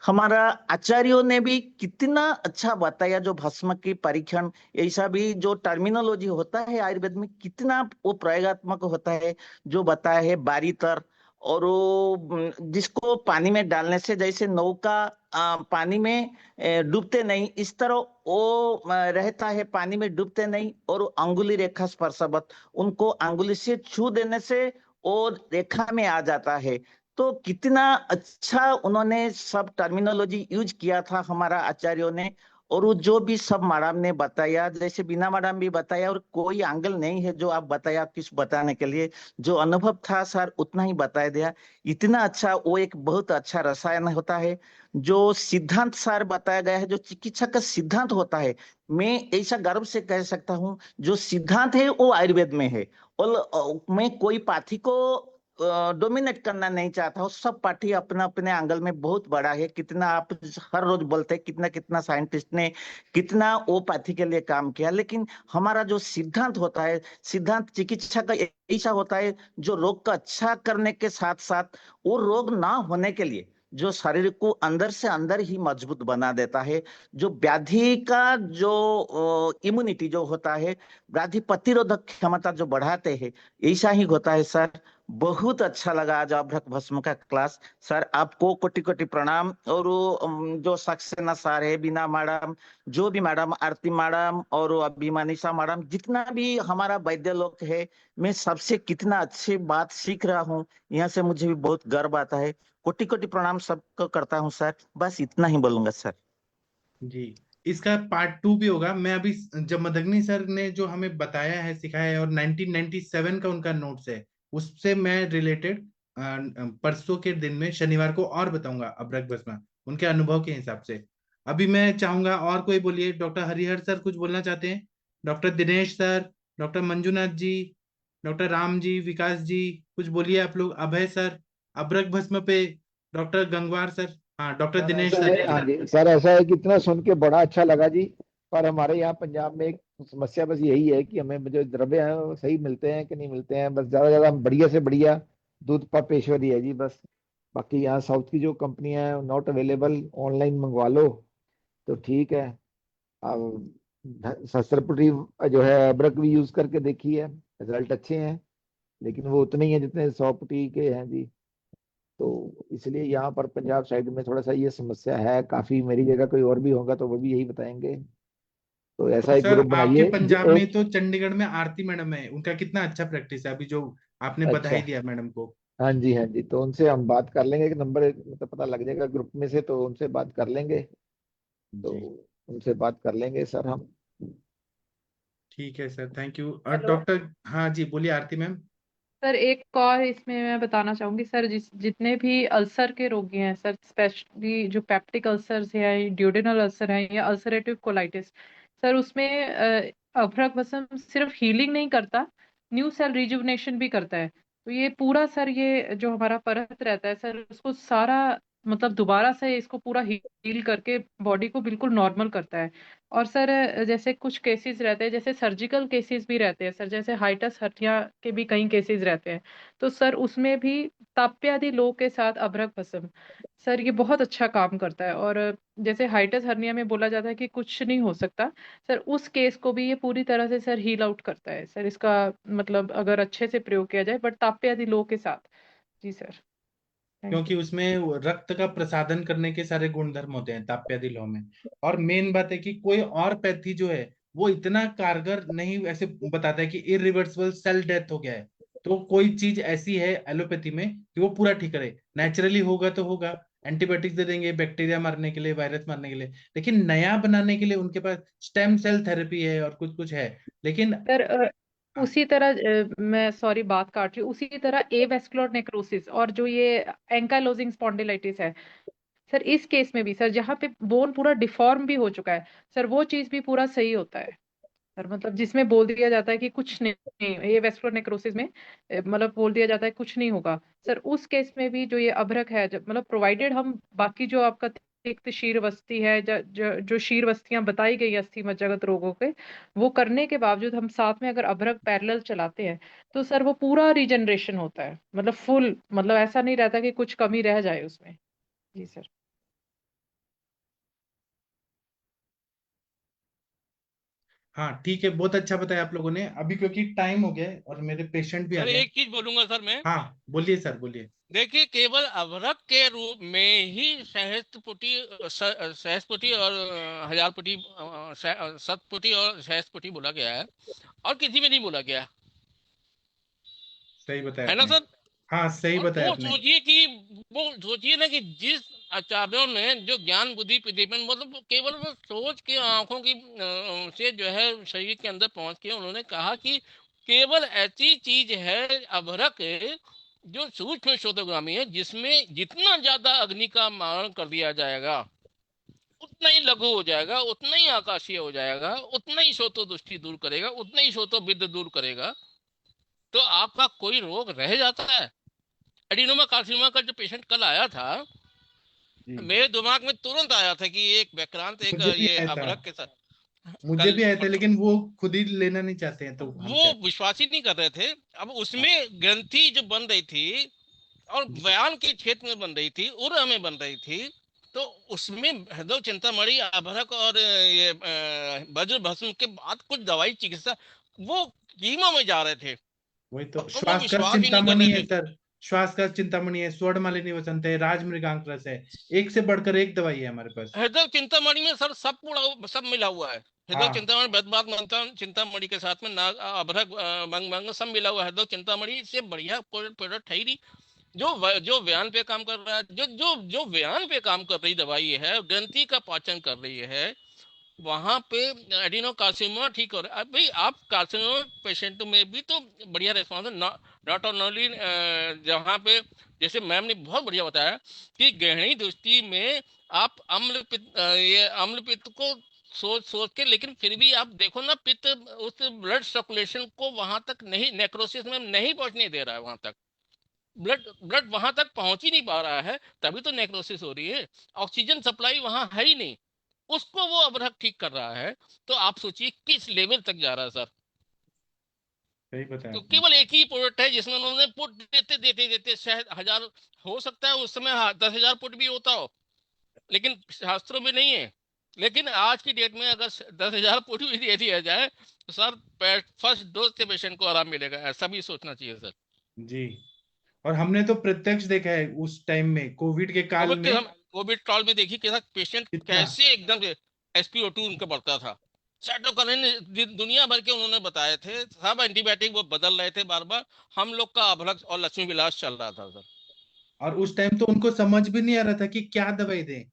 हमारा आचार्यों ने भी कितना अच्छा बताया, जो भस्म की परीक्षण, ऐसा भी जो टर्मिनोलॉजी होता है आयुर्वेद में, कितना वो प्रयोगात्मक होता है, जो बताया है बारीतर। और वो जिसको पानी में डालने से जैसे नौका पानी में डूबते नहीं, इस तरह वो रहता है, पानी में डूबते नहीं। और अंगुली रेखा स्पर्शवत, उनको अंगुली से छू देने से वो रेखा में आ जाता है। तो कितना अच्छा उन्होंने सब टर्मिनोलॉजी यूज किया था हमारा आचार्यों ने। और वो जो भी सब मैडम ने बताया, जैसे बीना मैडम भी बताया, और कोई एंगल नहीं है जो आप बताया किस बताने के लिए, जो अनुभव था सर उतना ही बताया दिया। इतना अच्छा, वो एक बहुत अच्छा रसायन होता है, जो सिद्धांत सार बताया गया है, जो चिकित्सा का सिद्धांत होता है। मैं ऐसा गर्व से कह सकता हूँ, जो सिद्धांत है वो आयुर्वेद में है। और मैं कोई पाथी को डोमिनेट करना नहीं चाहता हूँ। सब पार्टी अपना अपने एंगल में बहुत बड़ा है। कितना आप हर रोज बोलते हैं, कितना कितना साइंटिस्ट ने कितना वो पाथी के लिए काम किया, लेकिन हमारा जो सिद्धांत होता है, सिद्धांत चिकित्सा का ऐसा होता है, जो रोग का अच्छा करने के साथ साथ वो रोग ना होने के लिए, जो शरीर को अंदर से अंदर ही मजबूत बना देता है, जो व्याधि का जो इम्यूनिटी जो होता है, व्याधि प्रतिरोधक क्षमता जो बढ़ाते हैं, ऐसा ही होता है सर। बहुत अच्छा लगा आज अभ्रक भस्म का क्लास सर। आपको कोटि कोटि प्रणाम। और वो, जो सक्सेना सर है, बीना मैडम, जो भी मैडम, आरती मैडम और वो अभी मनीषा मैडम, जितना भी हमारा वैद्य लोग है, मैं सबसे कितना अच्छी बात सीख रहा हूँ। यहाँ से मुझे भी बहुत गर्व आता है। कोटि कोटि प्रणाम सबको करता हूँ सर। बस इतना ही बोलूंगा सर। जी, इसका पार्ट 2 भी होगा। मैं अभी जब मदगनी सर ने जो हमें बताया है, सिखाया है, और 1997 का उनका नोट्स है, उससे मैं रिलेटेड परसों के दिन में शनिवार को और बताऊंगा अब्रक भस्मा, उनके अनुभव के हिसाब से। अभी मैं चाहूंगा और कोई बोलिए। डॉक्टर हरिहर सर कुछ बोलना चाहते हैं? Doctor Dinesh sir, doctor Manjunath ji, doctor Ram ji, Vikas ji, कुछ बोलिए आप लोग। अभय सर, अब्रक भस्म पे डॉक्टर गंगवार सर। हाँ, डॉक्टर सर दिनेश ऐसा है, हाँ सर। जी सर, ऐसा है कि इतना सुन के बड़ा अच्छा लगा जी। पर हमारे यहाँ पंजाब में एक समस्या बस यही है कि हमें जो द्रव्य है वो सही मिलते हैं कि नहीं मिलते हैं। बस ज्यादा से ज्यादा बढ़िया से बढ़िया दूध पर पेशवरी है जी, बस। बाकी यहाँ साउथ की जो कंपनियां हैं नॉट अवेलेबल, ऑनलाइन मंगवा लो तो ठीक है। अब सहस्त्रपुटी जो है अब्रक भी यूज करके देखी है, रिजल्ट अच्छे हैं, लेकिन वो उतने ही हैं जितने 100 पुटी के हैं जी। तो इसलिए यहाँ पर पंजाब साइड में थोड़ा सा ये समस्या है काफी। मेरी जगह कोई और भी होगा तो वो भी यही बताएंगे। तो ऐसा एक सर ग्रुप आपके बनाइए जो पंजाब में एक। तो चंडीगढ़ में आरती मैडम है, उनका कितना अच्छा प्रैक्टिस है, अभी जो आपने अच्छा, बधाई दिया मैडम को। हाँ जी हाँ जी, तो उनसे हम बात कर लेंगे, एक नंबर मतलब पता लग जाएगा ग्रुप में से, तो उनसे बात कर लेंगे। तो जी उनसे बात कर लेंगे सर हम। ठीक है सर, थैंक यू। और हेलो डॉक्टर, हाँ जी बोलिए आरती मैम। सर, एक और इसमें मैं बताना चाहूंगी सर, जितने भी अल्सर के रोगी हैं सर, स्पेशली जो पेप्टिक अल्सर्स हैं, ड्यूडेनल अल्सर हैं या अल्सरेटिव कोलाइटिस, सर उसमें अभ्रक वसम सिर्फ हीलिंग नहीं करता, न्यू सेल रिजुवनेशन भी करता है। तो ये पूरा सर, ये जो हमारा परत रहता है सर, उसको सारा मतलब दोबारा से इसको पूरा हील करके बॉडी को बिल्कुल नॉर्मल करता है। और सर जैसे कुछ केसेस रहते हैं, जैसे सर्जिकल केसेस भी रहते हैं सर, जैसे हाइटस हर्निया के भी कई केसेस रहते हैं। तो सर उसमें भी ताप्यादि लो के साथ अभ्रक भस्म सर ये बहुत अच्छा काम करता है। और जैसे हाइटस हर्निया में बोला जाता है कि कुछ नहीं हो सकता, सर उस केस को भी ये पूरी तरह से सर हील आउट करता है सर, इसका मतलब अगर अच्छे से प्रयोग किया जाए, बट ताप्यादि लो के साथ। जी सर, थैंक क्योंकि यू। उसमें वो रक्त का प्रसादन करने के सारे गुण धर्म होते हैं ताप्यादी लौ में। और मेन बात है कि कोई और पैथी जो है वो इतना कारगर नहीं, ऐसे बताता है कि इरिवर्सिबल सेल डेथ हो गया है, तो कोई चीज ऐसी है एलोपैथी में कि वो पूरा ठीक करे। नेचुरली होगा तो होगा, एंटीबायोटिक्स दे देंगे बैक्टीरिया मारने के लिए, वायरस मारने के लिए, लेकिन नया बनाने के लिए उनके पास स्टेम सेल थेरेपी है और कुछ कुछ है। लेकिन सर उसी तरह मैं सॉरी बात काट रही हूँ, उसी तरह एवेस्कुलर नेक्रोसिस और जो ये एंकाइलोजिंग स्पॉन्डिलाइटिस है सर, इस केस में भी सर जहाँ पे बोन पूरा डिफॉर्म भी हो चुका है सर, वो चीज भी पूरा सही होता है सर। मतलब जिसमें बोल दिया जाता है कि कुछ नहीं, ये वेस्कुलर नेक्रोसिस में मतलब बोल दिया जाता है कुछ नहीं होगा सर, उस केस में भी जो ये अभ्रक है, जब मतलब प्रोवाइडेड हम बाकी जो आपका तिक्त शीर वस्ती है, जो शीर वस्तियां बताई गई अस्थि मज्जागत रोगों के, वो करने के बावजूद हम साथ में अगर अभ्रक पैरेलल चलाते हैं तो सर वो पूरा रिजनरेशन होता है, मतलब फुल, मतलब ऐसा नहीं रहता कि कुछ कमी रह जाए उसमें। जी सर। हाँ ठीक है, बहुत अच्छा बताया आप लोगों ने। अभी क्योंकि टाइम हो गया है और मेरे पेशेंट भी आ सर गए। एक चीज बोलूंगा सर मैं। हाँ बोलिए सर, बोलिए। देखिए, केवल अभ्रक के रूप में ही सहस्त्रपुटी और हजारपुटी, शतपुटी और सहस्त्रपुटी बोला गया है, और किसी में नहीं बोला गया सही बताया है ना आपने। सर। हाँ सही और बताया आपने। वो सोचिए ना कि जिस आचार्यों ने जो ज्ञान बुद्धि प्रदीपन, मतलब वो केवल वो सोच के आंखों की से जो है शरीर के अंदर पहुंच के उन्होंने कहा कि केवल ऐसी चीज है अभ्रक, जो सूक्ष्म श्रोतोगामी है, जिसमें जितना ज्यादा अग्नि का मारण कर दिया जाएगा उतना ही लघु हो जाएगा, उतना ही आकाशीय हो जाएगा, उतना ही श्रोतो दृष्टि दूर करेगा, उतना ही श्रोतो विद्ध दूर करेगा, तो आपका कोई रोग रह जाता है। एडिनोमा कार्सिनोमा का जो पेशेंट कल आया था, जी मेरे दिमाग में तुरंत आया था कि एक व्यक्रांत, एक मुझे भी ये आया था, अभ्रक के साथ मुझे कल भी आया था, लेकिन वो खुद ही लेना नहीं चाहते हैं तो हम वो क्या। विश्वास ही नहीं कर रहे थे। अब हाँ उसमें ग्रंथि जो बन रही थी और जी। बयान के क्षेत्र में बन रही थी, उर में बन रही थी, तो उसमें हृदय चिंतामणि, अभ्रक और ये वज्र भस्म के बाद कुछ दवाई चिकित्सा वो कीमो में जा रहे थे, वही तो, तो वो श्वास का विश्वास ही नहीं कर चिंतामणि रहे है थे। सर। श्वास का चिंतामणि है, स्वर्णमालिनी वसंत है, राजमृगांक रस है। एक से बढ़कर एक दवाई है हमारे पास। हृदय चिंतामणि में सर सब पूरा सब मिला हुआ है। हृदय हाँ चिंतामणि बैद्यनाथ मंथन चिंतामणि के साथ में नाग अभ्रक भंग भंग सब मिला हुआ है। हृदय चिंतामणि से बढ़िया प्रोडक्ट है ही नहीं। जो व्यान पे काम कर रहा है, जो व्यान पे काम कर रही दवाई है, ग्रंथि का पाचन कर रही है, वहां पे एडिनो कार्सिनोमा ठीक हो रहा है। अब भाई आप कार्सिनोमा पेशेंट में भी तो बढ़िया रेस्पॉन्स है, नॉट ओनली जहाँ पे, जैसे मैम ने बहुत बढ़िया बताया कि गहरी दृष्टि में आप अम्ल पित्त ये अम्ल पित्त को सोच सोच के, लेकिन फिर भी आप देखो ना, पित्त उस ब्लड सर्कुलेशन को वहां तक नहीं, नेक्रोसिस में नहीं पहुंचने दे रहा है वहां तक। ब्लड ब्लड वहां तक पहुंच ही नहीं पा रहा है, तभी तो नेक्रोसिस हो रही है। ऑक्सीजन सप्लाई वहां है ही नहीं, उसको वो अबरख ठीक कर रहा है। तो आप सोचिए किस लेवल तक जा रहा है सर। सही बताया तो आपने। केवल एक ही प्रोडक्ट है जिसमें उन्होंने पुट देते देते देते शायद 1000 हो सकता है उस समय 10,000 पुट भी होता हो, लेकिन शास्त्रों में नहीं है। लेकिन आज की डेट में अगर 10,000 पुट भी दे दिया जाए तो सर फर्स्ट डोज के पेशेंट को आराम मिलेगा, ऐसा भी सोचना चाहिए सर। जी, और हमने तो प्रत्यक्ष देखा है उस टाइम में, कोविड के काल कोविड के में समय कोविड काल में देखिए कैसा पेशेंट कितना। कैसे एकदम से SpO2 उनका बढ़ता था। साइटोकाइनेसिस दुनिया भर के उन्होंने बताए थे, सब एंटीबायोटिक वो बदल रहे थे बार बार। हम लोग का अभ्रक और लक्ष्मी विलास चल रहा था सर। और उस टाइम तो उनको समझ भी नहीं आ रहा था कि क्या दवाई दें।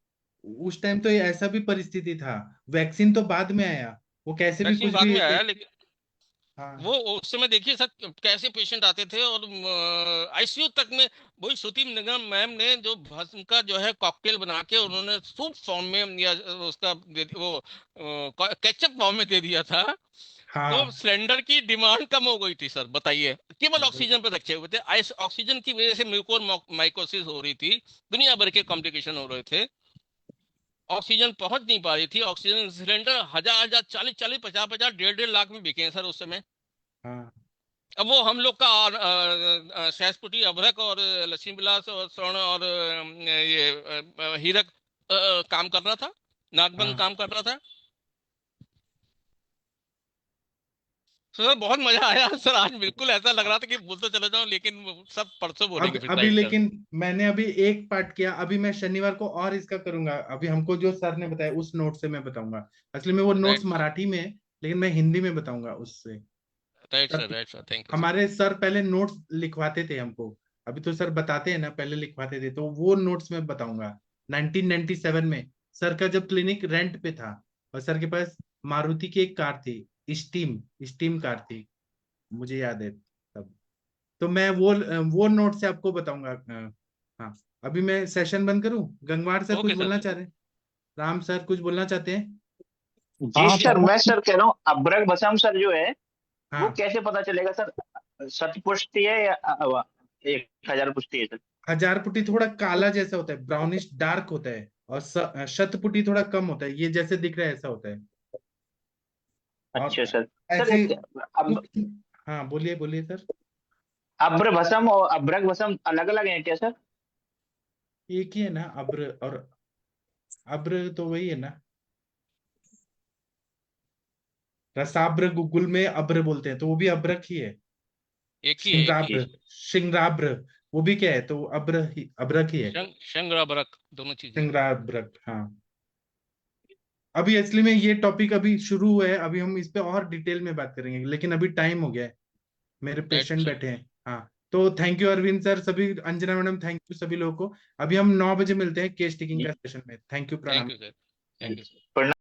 उस टाइम तो ये ऐसा भी परिस्थिति था। वैक्सीन तो बाद में आया, वो कैसे भी वैक्सीन कुछ बाद भी। में आया, लेकिन हाँ वो उस समय देखिए सर कैसे पेशेंट आते थे और ICU तक में। वही श्रुति निगम मैम ने जो भस्म का जो है कॉकटेल बना के उन्होंने सूप फॉर्म में या उसका वो केचप फॉर्म में दे दिया था। तो हाँ सिलेंडर की डिमांड कम हो गई थी सर, बताइए। केवल ऑक्सीजन पर रखे हुए थे, ऑक्सीजन की वजह से म्यूकोर माइकोसिस हो रही थी, दुनिया भर के कॉम्प्लिकेशन हो रहे थे। ऑक्सीजन पहुंच नहीं पा रही थी। ऑक्सीजन सिलेंडर 1000 40 40 50 50 1.5 लाख में बिके हैं सर उस समय। हाँ अब वो हम लोग का सहस्पुटी अभ्रक और लक्ष्मी विलास और स्वर्ण और हीरक काम कर रहा था, नागबंग हाँ। काम कर रहा था। सर बहुत मजा आया सर, आज बिल्कुल ऐसा लग रहा था कि बोलते चले जाऊं, लेकिन वो सब परसों बोलेंगे फिर अभी बैठ कर। लेकिन मैंने अभी एक पार्ट किया, अभी मैं शनिवार को और इसका करूंगा। अभी हमको जो सर ने बताया उस नोट से मैं बताऊंगा। असली में वो नोट्स राइट सर, मराठी में है, लेकिन मैं हिंदी में बताऊंगा उससे। Right sir, sir, right sir, thank you sir. हमारे सर पहले नोट्स लिखवाते थे हमको। अभी तो सर बताते हैं ना, पहले लिखवाते थे, तो वो नोट्स में बताऊंगा। 1997 में सर का जब क्लिनिक रेंट पे था, और सर के पास मारुति की एक कार थी, स्टीम स्टीम कार थी, मुझे याद है तब। तो मैं वो नोट से आपको बताऊंगा। हाँ, अभी मैं सेशन बंद करूं। गंगवार सर कुछ ओके सर। बोलना चाह रहे हैं? राम सर कुछ बोलना चाहते हैं? जी सर, मैं सर कह रहा हूँ अब्रक बसम सर जो है वो हाँ, कैसे पता चलेगा सर? शत पुष्टि है या 1000 पुष्टि है सर? हजार पुटी थोड़ा काला जैसा होता है, ब्राउनिश डार्क होता है, और शत पुटी थोड़ा कम होता है, ये जैसे दिख रहा है ऐसा होता है। और अच्छा सर। सर ऐसे एक हाँ, बोलिए बोलिए सर। अब्र भसम और अब्रक भसम अलग अलग हैं क्या सर? एक ही है ना, अब्र और अब्र तो वही है ना। रसाब्र गुगुल में अब्र बोलते हैं, तो वो भी अब्रक ही है। एक ही है, एक ही है। शिंग्राब्र, शिंग्राब्र, वो भी क्या है, तो अब्रक ही है। शंगर अभ्रक दोनों चीजें। शिंग्राब्रक, हाँ। अभी असली में ये टॉपिक अभी शुरू हुआ है, अभी हम इस पे और डिटेल में बात करेंगे, लेकिन अभी टाइम हो गया है, मेरे राइट पेशेंट सर, बैठे हैं। हाँ, तो थैंक यू अरविंद सर, सभी अंजना मैडम, थैंक यू सभी लोगों को। अभी हम 9 बजे मिलते हैं केस टेकिंग जी का सेशन में। थैंक यू, थैंक प्रणाम। You sir, thank you. प्रणाम।